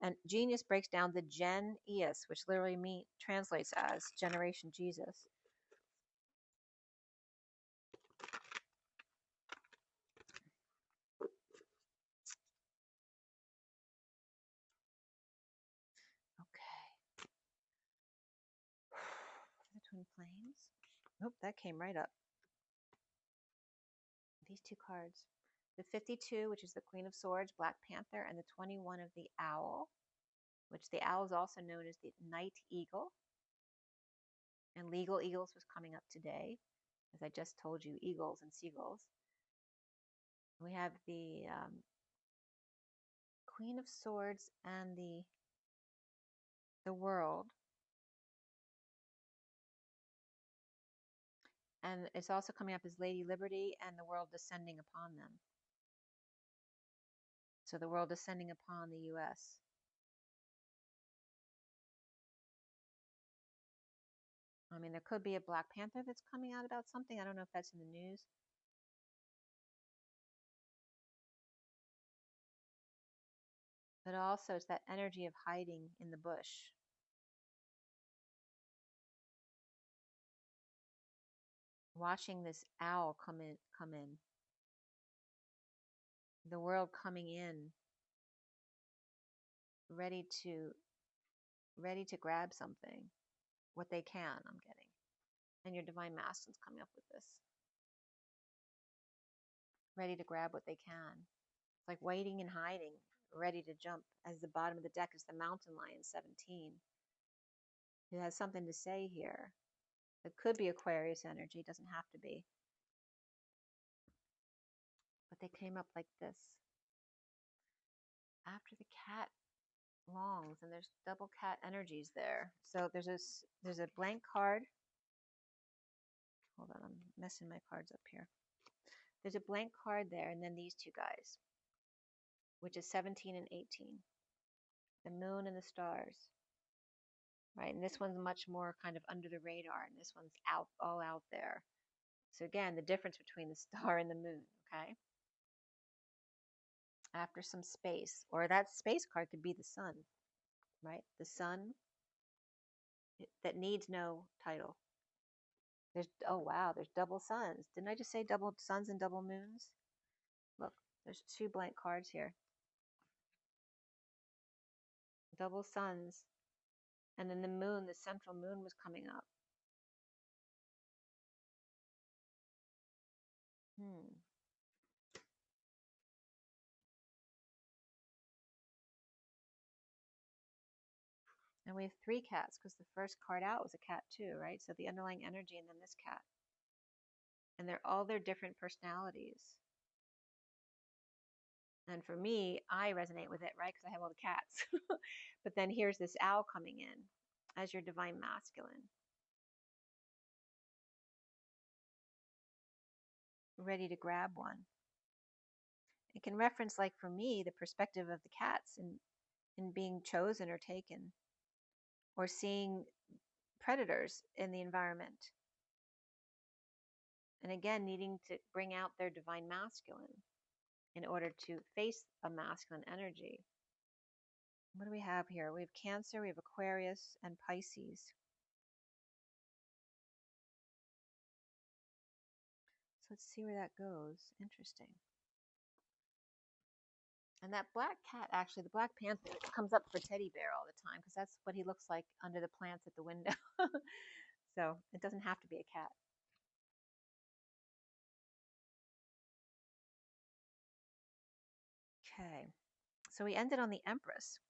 And Genius breaks down the Gen Eus, which literally translates as Generation Jesus. Okay. The Twin Flames. Nope, that came right up. These two cards. The 52, which is the Queen of Swords, Black Panther, and the 21 of the Owl, which the owl is also known as the Night Eagle. And Legal Eagles was coming up today, as I just told you, eagles and seagulls. We have the Queen of Swords and the World. And it's also coming up as Lady Liberty and the World descending upon them. So the World descending upon the U.S. I mean, there could be a Black Panther that's coming out about something. I don't know if that's in the news. But also it's that energy of hiding in the bush. Watching this owl come in. The world coming in, ready to grab something. What they can, I'm getting. And your Divine Masculine's coming up with this. Ready to grab what they can. It's like waiting and hiding, ready to jump. As the bottom of the deck is the Mountain Lion 17. It has something to say here. It could be Aquarius energy, it doesn't have to be. But they came up like this. After the cat longs, and there's double cat energies there. So there's a blank card. Hold on, I'm messing my cards up here. There's a blank card there, and then these two guys, which is 17 and 18. The moon and the stars. Right, and this one's much more kind of under the radar, and this one's all out there. So again, the difference between the star and the moon, okay? After some space, or that space card could be the sun, right? The sun that needs no title. Oh wow, there's double suns. Didn't I just say double suns and double moons? Look, there's two blank cards here. Double suns. And then the moon, the central moon was coming up. And we have three cats because the first card out was a cat too, right? So the underlying energy and then this cat. And they're all their different personalities. And for me, I resonate with it, right? Because I have all the cats. But then here's this owl coming in as your Divine Masculine. Ready to grab one. It can reference, like for me, the perspective of the cats in being chosen or taken. Or seeing predators in the environment. And again, needing to bring out their Divine Masculine in order to face a masculine energy. What do we have here? We have Cancer, we have Aquarius, and Pisces. So let's see where that goes. Interesting. And that black cat, actually, the Black Panther, comes up for teddy bear all the time because that's what he looks like under the plants at the window. So it doesn't have to be a cat. Okay, so we ended on the Empress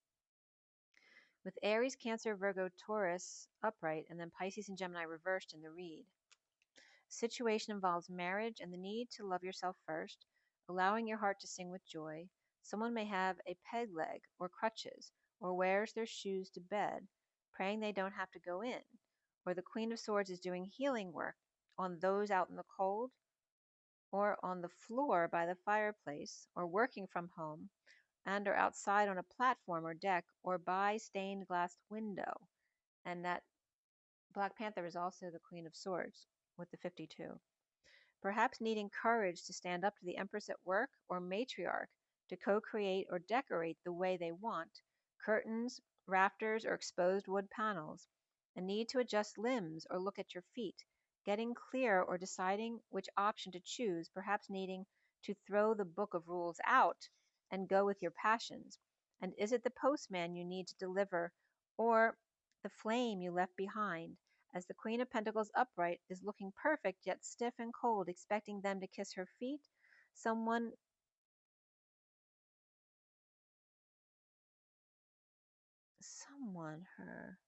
with Aries, Cancer, Virgo, Taurus upright, and then Pisces and Gemini reversed in the read. Situation involves marriage and the need to love yourself first, allowing your heart to sing with joy. Someone may have a peg leg or crutches, or wears their shoes to bed, praying they don't have to go in. Or the Queen of Swords is doing healing work on those out in the cold, or on the floor by the fireplace, or working from home, and or outside on a platform or deck, or by stained glass window. And that Black Panther is also the Queen of Swords with the 52. Perhaps needing courage to stand up to the Empress at work or matriarch to co-create or decorate the way they want, curtains, rafters, or exposed wood panels, a need to adjust limbs or look at your feet, getting clear or deciding which option to choose, perhaps needing to throw the book of rules out and go with your passions. And is it the postman you need to deliver or the flame you left behind? As the Queen of Pentacles upright is looking perfect yet stiff and cold, expecting them to kiss her feet, someone her,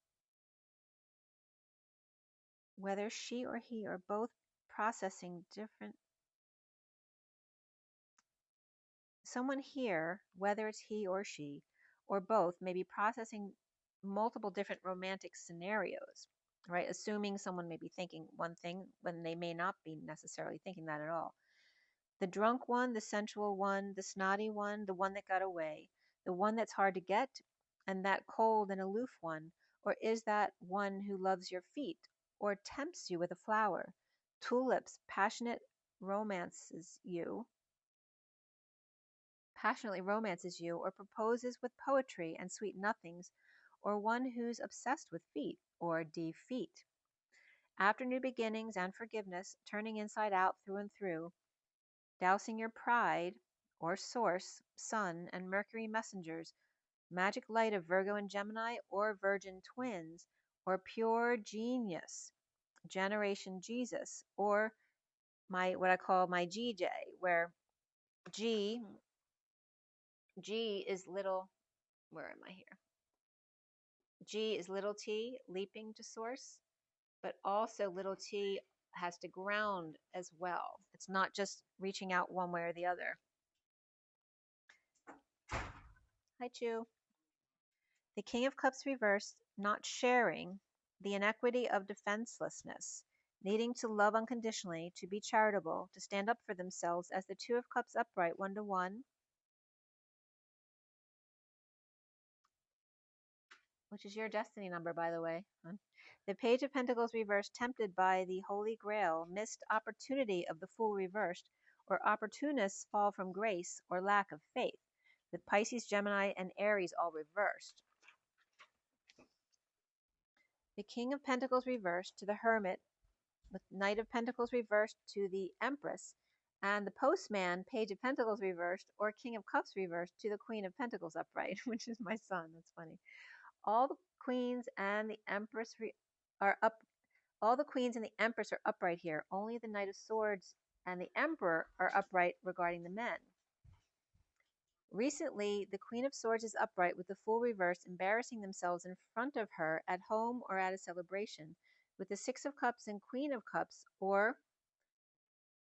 whether she or he are both processing different, someone here, whether it's he or she, or both, may be processing multiple different romantic scenarios, right? Assuming someone may be thinking one thing when they may not be necessarily thinking that at all. The drunk one, the sensual one, the snotty one, the one that got away, the one that's hard to get, and that cold and aloof one? Or is that one who loves your feet, or tempts you with a flower? Tulips, passionately romances you, or proposes with poetry and sweet nothings, or one who's obsessed with feet, or defeat. After new beginnings and forgiveness, turning inside out through and through, dousing your pride, or source, sun, and Mercury messengers, magic light of Virgo and Gemini, or Virgin twins, or pure genius, generation Jesus, or what I call my GJ, where G is little, where am I here? G is little t, leaping to source, but also little t has to ground as well. It's not just reaching out one way or the other. Hi, Chu. The King of Cups reversed, not sharing, the inequity of defenselessness, needing to love unconditionally, to be charitable, to stand up for themselves, as the Two of Cups upright, 1-1, which is your destiny number, by the way. The Page of Pentacles reversed, tempted by the Holy Grail, missed opportunity of the Fool reversed, or opportunists fall from grace or lack of faith, with Pisces, Gemini, and Aries all reversed. The King of Pentacles reversed to the Hermit, with Knight of Pentacles reversed to the Empress, and the Postman, Page of Pentacles reversed, or King of Cups reversed to the Queen of Pentacles upright, which is my son. That's funny. All the queens and the Empress are up. All the queens and the Empress are upright here. Only the Knight of Swords and the Emperor are upright regarding the men. Recently, the Queen of Swords is upright with the Fool reversed, embarrassing themselves in front of her at home or at a celebration, with the Six of Cups and Queen of Cups, or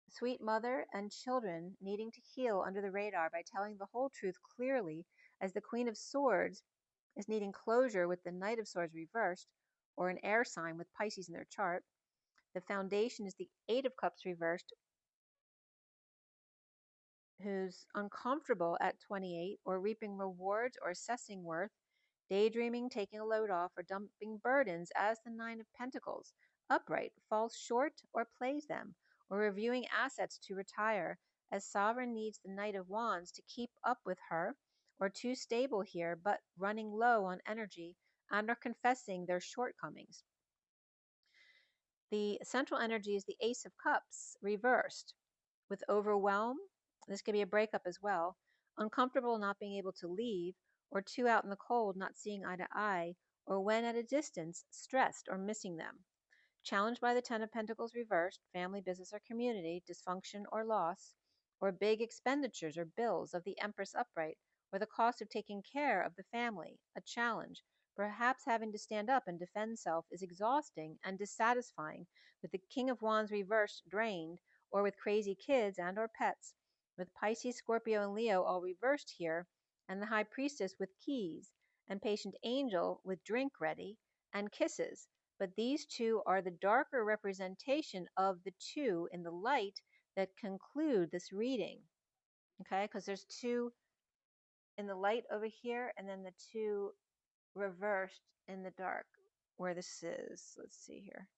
sweet mother and children, needing to heal under the radar by telling the whole truth clearly, as the Queen of Swords is needing closure with the Knight of Swords reversed, or an air sign with Pisces in their chart. The foundation is the Eight of Cups reversed, who's uncomfortable at 28, or reaping rewards or assessing worth, daydreaming, taking a load off, or dumping burdens, as the Nine of Pentacles upright falls short or plays them, or reviewing assets to retire, as Sovereign needs the Knight of Wands to keep up with her, or too stable here but running low on energy and are confessing their shortcomings. The central energy is the Ace of Cups reversed, with overwhelm. This could be a breakup as well. uncomfortable not being able to leave, or two out in the cold not seeing eye to eye, or when at a distance, stressed or missing them. Challenged by the Ten of Pentacles reversed, family, business, or community, dysfunction or loss, or big expenditures or bills of the Empress upright, or the cost of taking care of the family, a challenge. Perhaps having to stand up and defend self is exhausting and dissatisfying, with the King of Wands reversed, drained, or with crazy kids and or pets, with Pisces, Scorpio, and Leo all reversed here, and the High Priestess with keys, and Patient Angel with drink ready, and kisses. But these two are the darker representation of the two in the light that conclude this reading. Okay, because there's two in the light over here, and then the two reversed in the dark where this is. Let's see here.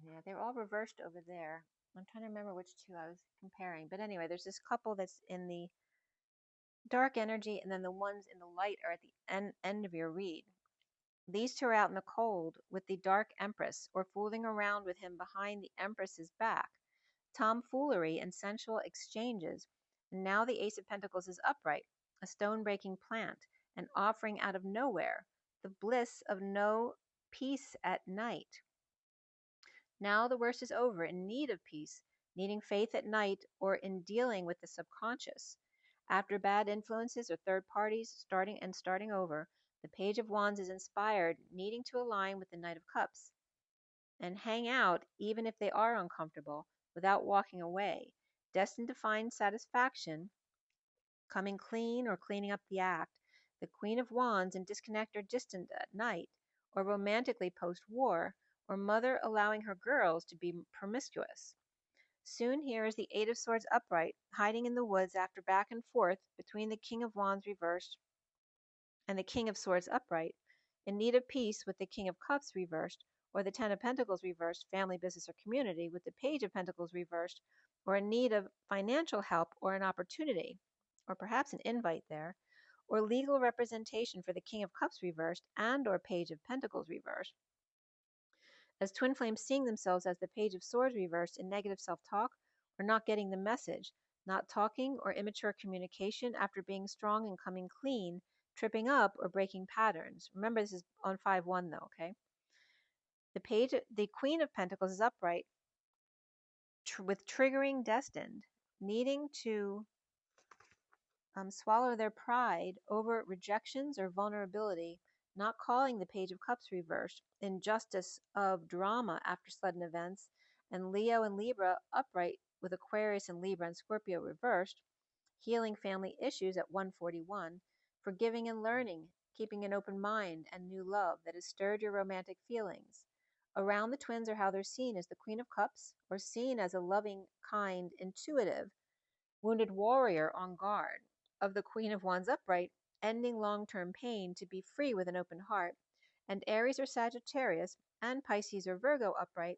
Yeah, they're all reversed over there. I'm trying to remember which two I was comparing. But anyway, there's this couple that's in the dark energy, and then the ones in the light are at the end of your read. These two are out in the cold with the Dark Empress, or fooling around with him behind the Empress's back. Tomfoolery and sensual exchanges. And now the Ace of Pentacles is upright, a stone-breaking plant, an offering out of nowhere, the bliss of no peace at night. Now the worst is over, in need of peace, needing faith at night, or in dealing with the subconscious. After bad influences or third parties, starting over, the Page of Wands is inspired, needing to align with the Knight of Cups and hang out even if they are uncomfortable, without walking away, destined to find satisfaction, coming clean or cleaning up the act. The Queen of Wands in disconnect or distant at night, or romantically post-war, or mother allowing her girls to be promiscuous. Soon here is the Eight of Swords upright, hiding in the woods after back and forth between the King of Wands reversed and the King of Swords upright, in need of peace with the King of Cups reversed, or the Ten of Pentacles reversed, family, business, or community, with the Page of Pentacles reversed, or in need of financial help or an opportunity, or perhaps an invite there, or legal representation for the King of Cups reversed and or Page of Pentacles reversed. As twin flames seeing themselves as the Page of Swords reversed in negative self-talk, or not getting the message, not talking or immature communication after being strong and coming clean, tripping up or breaking patterns. Remember, this is on 5-1 though, okay? The Queen of Pentacles is upright with triggering destined, needing to swallow their pride over rejections or vulnerability, not calling the Page of Cups reversed, injustice of drama after sudden events, and Leo and Libra upright with Aquarius and Libra and Scorpio reversed, healing family issues at 141, forgiving and learning, keeping an open mind and new love that has stirred your romantic feelings. Around the twins are how they're seen as the Queen of Cups, or seen as a loving, kind, intuitive, wounded warrior on guard, of the Queen of Wands upright, ending long-term pain to be free with an open heart, and Aries or Sagittarius and Pisces or Virgo upright,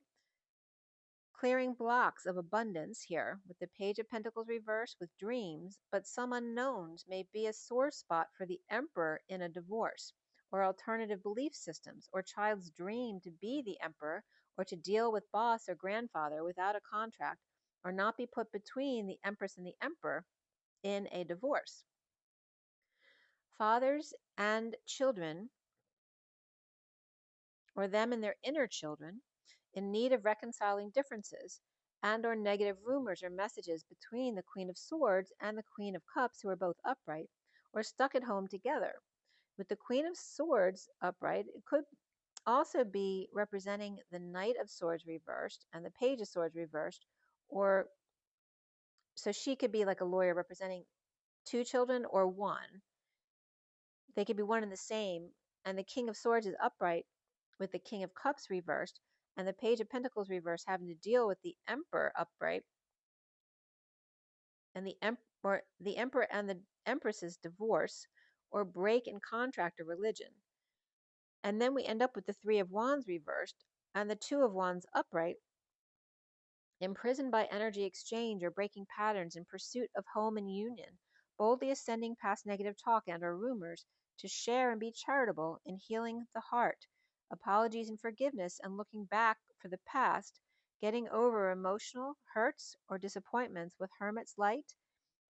clearing blocks of abundance here with the Page of Pentacles reversed with dreams, but some unknowns may be a sore spot for the Emperor in a divorce, or alternative belief systems, or child's dream to be the Emperor, or to deal with boss or grandfather without a contract, or not be put between the Empress and the Emperor in a divorce. Fathers and children, or them and their inner children, in need of reconciling differences, and or negative rumors or messages between the Queen of Swords and the Queen of Cups, who are both upright, or stuck at home together. With the Queen of Swords upright, it could also be representing the Knight of Swords reversed and the Page of Swords reversed, or so she could be like a lawyer representing two children or one. They could be one and the same, and the King of Swords is upright with the King of Cups reversed, and the Page of Pentacles reversed, having to deal with the Emperor upright, and the Emperor and the Empress's divorce, or break in contract or religion. And then we end up with the Three of Wands reversed, and the Two of Wands upright, imprisoned by energy exchange or breaking patterns in pursuit of home and union, boldly ascending past negative talk and or rumors to share and be charitable in healing the heart apologies and forgiveness, and looking back for the past, getting over emotional hurts or disappointments with Hermit's Light,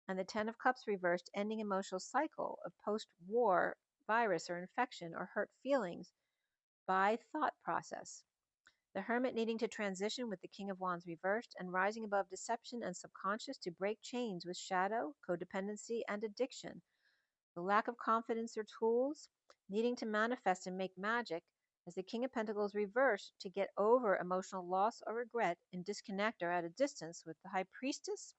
and the Ten of Cups reversed, ending emotional cycle of post-war virus or infection or hurt feelings by thought process. The Hermit needing to transition with the King of Wands reversed, and rising above deception and subconscious to break chains with shadow, codependency, and addiction. The lack of confidence or tools, needing to manifest and make magic, as the King of Pentacles reversed to get over emotional loss or regret and disconnect or at a distance with the High Priestess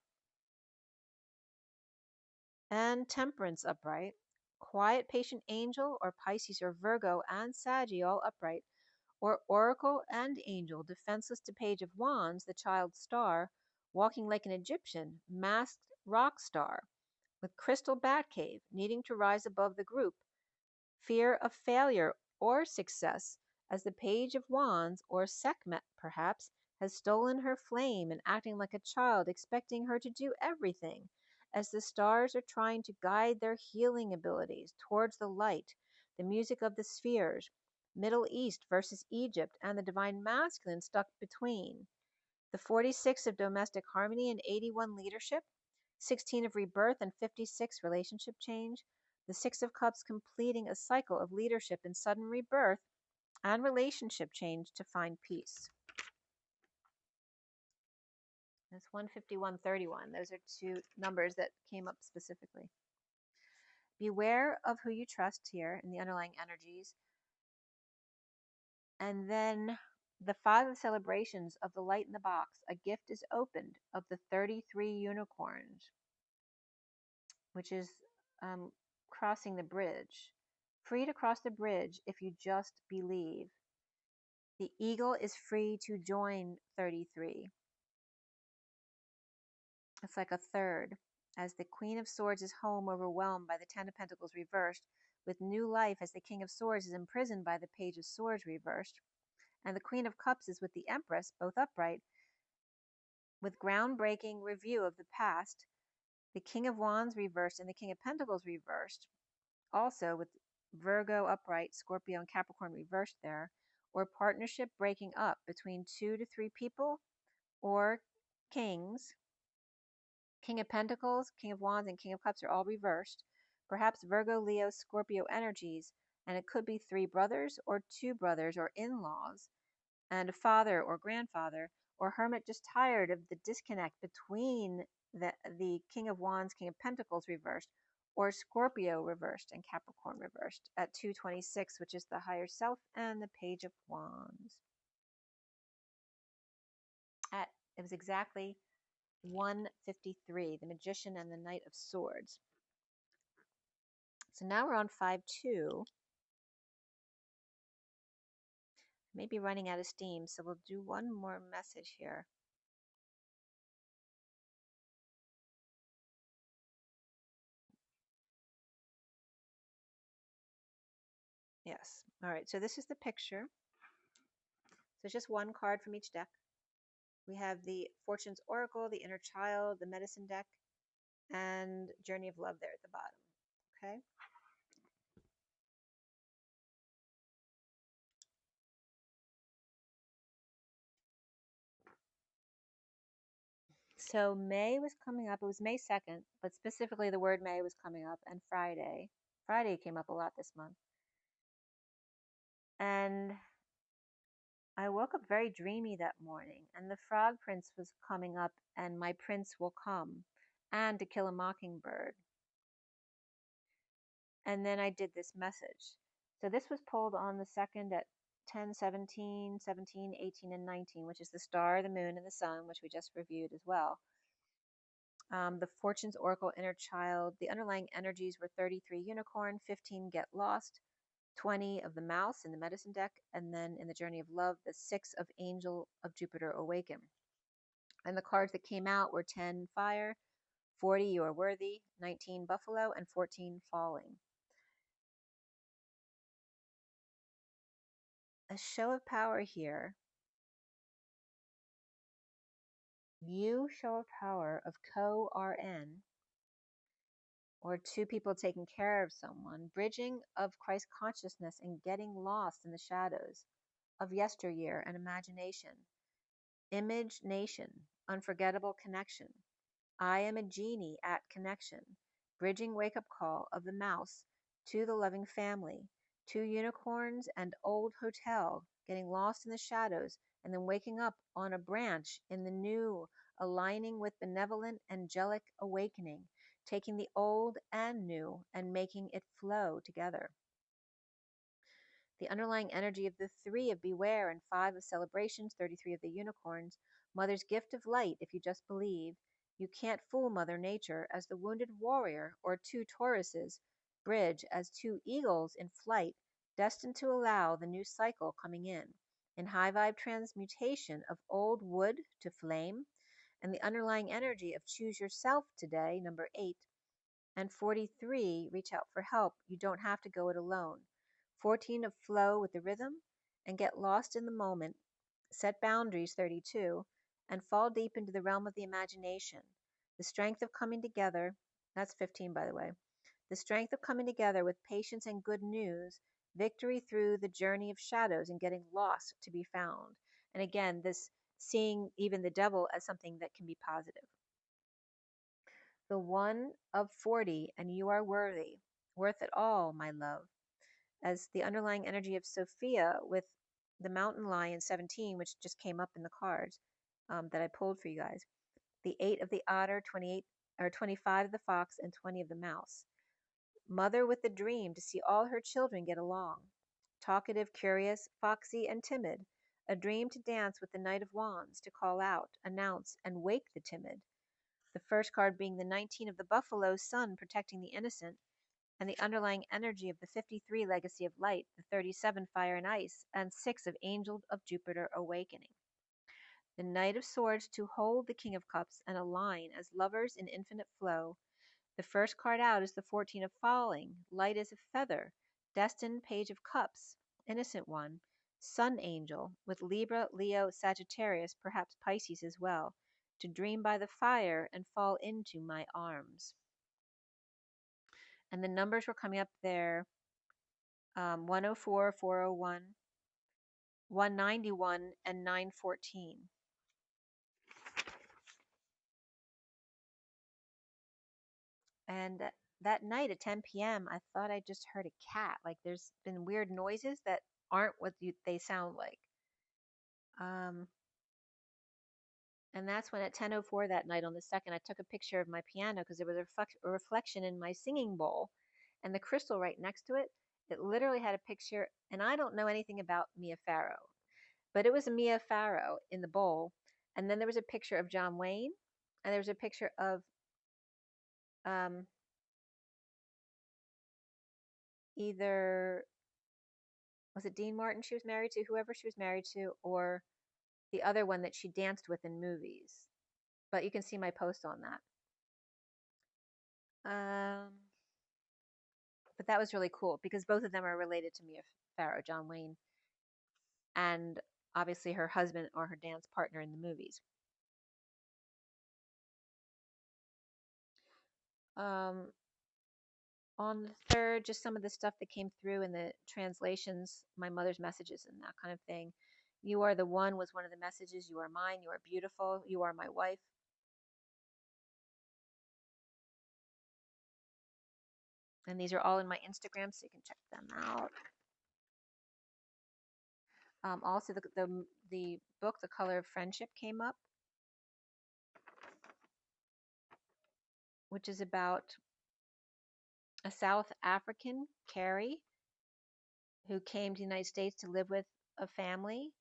and Temperance upright. Quiet, patient angel or Pisces or Virgo and Saggy all upright, or Oracle and Angel, defenseless to Page of Wands, the child star, walking like an Egyptian, masked rock star, with crystal Batcave, needing to rise above the group, fear of failure or success, as the Page of Wands, or Sekhmet perhaps, has stolen her flame and acting like a child, expecting her to do everything, as the stars are trying to guide their healing abilities towards the light, the music of the spheres, Middle East versus Egypt, and the divine masculine stuck between. The 46 of domestic harmony and 81 leadership, 16 of rebirth and 56 relationship change, the Six of Cups completing a cycle of leadership and sudden rebirth and relationship change to find peace. That's 15131. Those are two numbers that came up specifically. Beware of who you trust here in the underlying energies. And then the 5 of celebrations of the light in the box. A gift is opened of the 33 unicorns, which is crossing the bridge. Free to cross the bridge if you just believe. The eagle is free to join 33. It's like a third. As the Queen of Swords is home, overwhelmed by the Ten of Pentacles reversed, with new life as the King of Swords is imprisoned by the Page of Swords reversed, and the Queen of Cups is with the Empress, both upright, with groundbreaking review of the past, the King of Wands reversed and the King of Pentacles reversed, also with Virgo upright, Scorpio and Capricorn reversed there, or partnership breaking up between 2 to 3 people or kings. King of Pentacles, King of Wands, and King of Cups are all reversed. Perhaps Virgo, Leo, Scorpio energies, and it could be 3 brothers or 2 brothers or in-laws, and a father or grandfather, or Hermit just tired of the disconnect between the King of Wands, King of Pentacles reversed, or Scorpio reversed and Capricorn reversed at 226, which is the higher self, and the Page of Wands. It was exactly 153, the Magician and the Knight of Swords. So now we're on 5-2. Maybe running out of steam, so we'll do one more message here. Yes. All right. So this is the picture. So it's just one card from each deck. We have the Fortune's Oracle, the Inner Child, the Medicine deck, and Journey of Love there at the bottom. Okay. So May was coming up. It was May 2nd, but specifically the word May was coming up, and Friday. Friday came up a lot this month. And I woke up very dreamy that morning, and the Frog Prince was coming up, and my prince will come, and To Kill a Mockingbird. And then I did this message. So this was pulled on the 2nd at 10, 17, 17, 18, and 19, which is the star, the moon, and the sun, which we just reviewed as well. The Fortune's Oracle, Inner Child, the underlying energies were 33 Unicorn, 15 Get Lost, 20 of the Mouse in the Medicine deck, and then in the Journey of Love, the 6 of Angel of Jupiter Awaken. And the cards that came out were 10 Fire, 40 You Are Worthy, 19 Buffalo, and 14 Falling. A show of power here. You show a power of co-RN or two people taking care of someone, bridging of Christ consciousness and getting lost in the shadows of yesteryear and imagination, image nation, unforgettable connection. I am a genie at connection, bridging wake up call of the mouse to the loving family, two unicorns and old hotel, getting lost in the shadows and then waking up on a branch in the new, aligning with benevolent angelic awakening, taking the old and new and making it flow together. The underlying energy of the 3 of beware and 5 of celebrations, 33 of the unicorns, mother's gift of light if you just believe. You can't fool Mother Nature as the wounded warrior or two Tauruses bridge as two eagles in flight, destined to allow the new cycle coming in high vibe transmutation of old wood to flame, and the underlying energy of choose yourself today, number 8, and 43, reach out for help. You don't have to go it alone. 14 of flow with the rhythm and get lost in the moment. Set boundaries, 32, and fall deep into the realm of the imagination. The strength of coming together, that's 15 by the way. The strength of coming together with patience and good news, victory through the journey of shadows and getting lost to be found. And again, this seeing even the devil as something that can be positive. The 1 of 40, and you are worthy, worth it all, my love. As the underlying energy of Sophia with the mountain lion 17, which just came up in the cards that I pulled for you guys. The 8 of the otter, 28 or 25 of the fox, and 20 of the mouse. Mother with the dream to see all her children get along. Talkative, curious, foxy, and timid. A dream to dance with the Knight of Wands, to call out, announce, and wake the timid. The first card being the 19 of the buffalo, sun protecting the innocent, and the underlying energy of the 53 legacy of light, the 37 fire and ice, and 6 of angel of Jupiter awakening. The Knight of Swords to hold the King of Cups and align as lovers in infinite flow. The first card out is the 14 of falling, light as a feather, destined Page of Cups, innocent one, Sun Angel with Libra, Leo, Sagittarius, perhaps Pisces as well, to dream by the fire and fall into my arms. And the numbers were coming up there, 104, 401, 191, and 914. And that night at 10 p.m., I thought I just heard a cat. Like there's been weird noises that aren't what they sound like. And that's when at 10:04 that night on the 2nd, I took a picture of my piano because there was a reflection in my singing bowl, and the crystal right next to it, it literally had a picture. And I don't know anything about Mia Farrow, but it was a Mia Farrow in the bowl. And then there was a picture of John Wayne, and there was a picture of um, either, was it Dean Martin she was married to, whoever she was married to, or the other one that she danced with in movies. But you can see my post on that. But that was really cool because both of them are related to Mia Farrow, John Wayne, and obviously her husband or her dance partner in the movies. On the 3rd, just some of the stuff that came through in the translations, my mother's messages and that kind of thing. You are the one was one of the messages. You are mine. You are beautiful. You are my wife. And these are all in my Instagram, so you can check them out. Also, the book, The Color of Friendship, came up, which is about a South African, Carrie, who came to the United States to live with a family,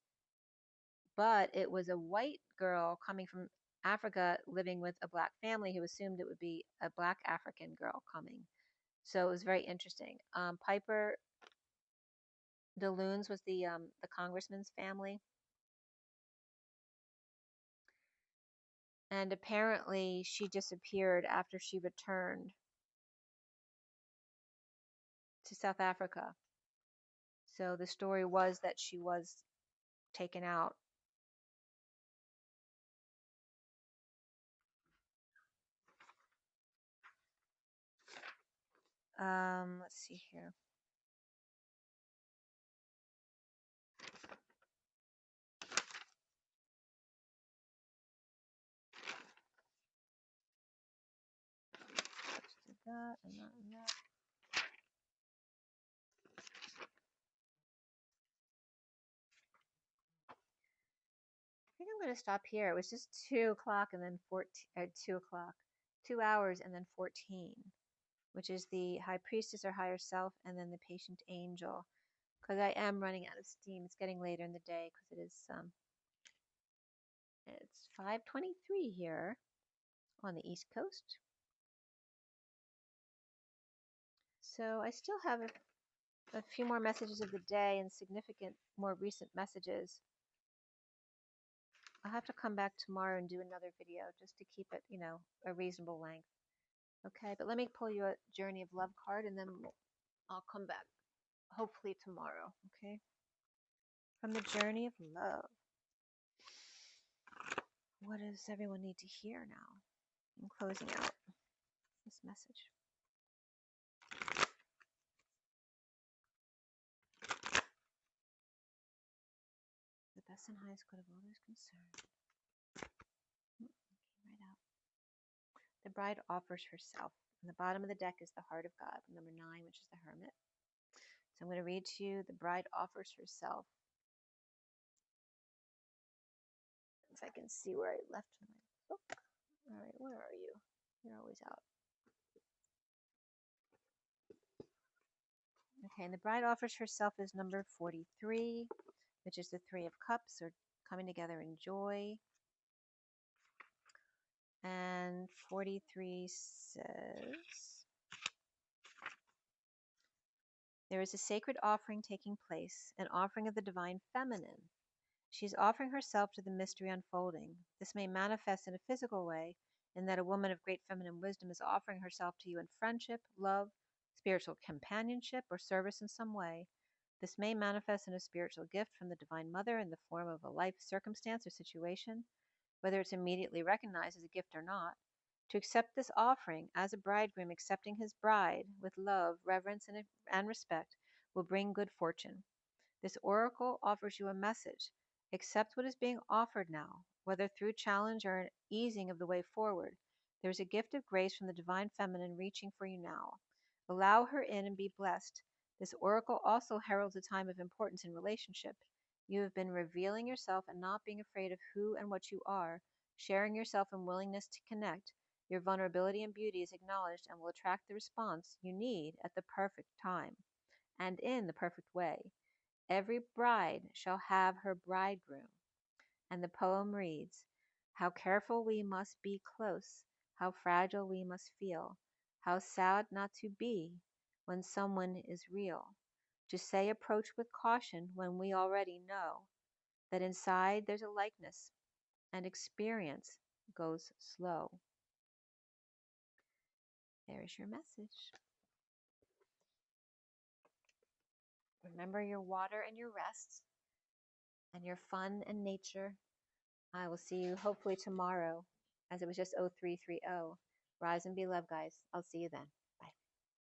but it was a white girl coming from Africa living with a black family who assumed it would be a black African girl coming. So it was very interesting. Piper DeLunes was the congressman's family. And apparently she disappeared after she returned to South Africa. So the story was that she was taken out. Let's see here. Let's do that and that and that. I think I'm going to stop here. It was just 2 o'clock and then 14, 2 o'clock, 2 hours and then 14, which is the high priestess or higher self, and then the patient angel. Because I am running out of steam. It's getting later in the day because it is it's 5:23 here on the East Coast. So I still have a few more messages of the day and significant, more recent messages. I'll have to come back tomorrow and do another video just to keep it, a reasonable length. Okay, but let me pull you a Journey of Love card and then I'll come back hopefully tomorrow. Okay, from the Journey of Love. What does everyone need to hear now? I'm closing out this message. The best and highest good of all those concerned. Came right out. The bride offers herself. On the bottom of the deck is the Heart of God, number 9, which is the Hermit. So I'm going to read to you, the bride offers herself. If I can see where I left my book. All right, where are you? You're always out. Okay, and the bride offers herself is number 43, which is the 3 of Cups, or coming together in joy. And 43 says, there is a sacred offering taking place, an offering of the divine feminine. She is offering herself to the mystery unfolding. This may manifest in a physical way, in that a woman of great feminine wisdom is offering herself to you in friendship, love, spiritual companionship, or service in some way. This may manifest in a spiritual gift from the Divine Mother in the form of a life circumstance or situation, whether it's immediately recognized as a gift or not. To accept this offering as a bridegroom accepting his bride with love, reverence, and respect will bring good fortune. This oracle offers you a message. Accept what is being offered now, whether through challenge or an easing of the way forward. There is a gift of grace from the divine feminine reaching for you now. Allow her in and be blessed. This oracle also heralds a time of importance in relationship. You have been revealing yourself and not being afraid of who and what you are, sharing yourself and willingness to connect. Your vulnerability and beauty is acknowledged and will attract the response you need at the perfect time and in the perfect way. Every bride shall have her bridegroom. And the poem reads, how careful we must be close, how fragile we must feel, how sad not to be when someone is real. To say approach with caution when we already know that inside there's a likeness and experience goes slow. There's your message. Remember your water and your rest and your fun and nature. I will see you hopefully tomorrow, as it was just 0330. Rise and be love, guys. I'll see you then.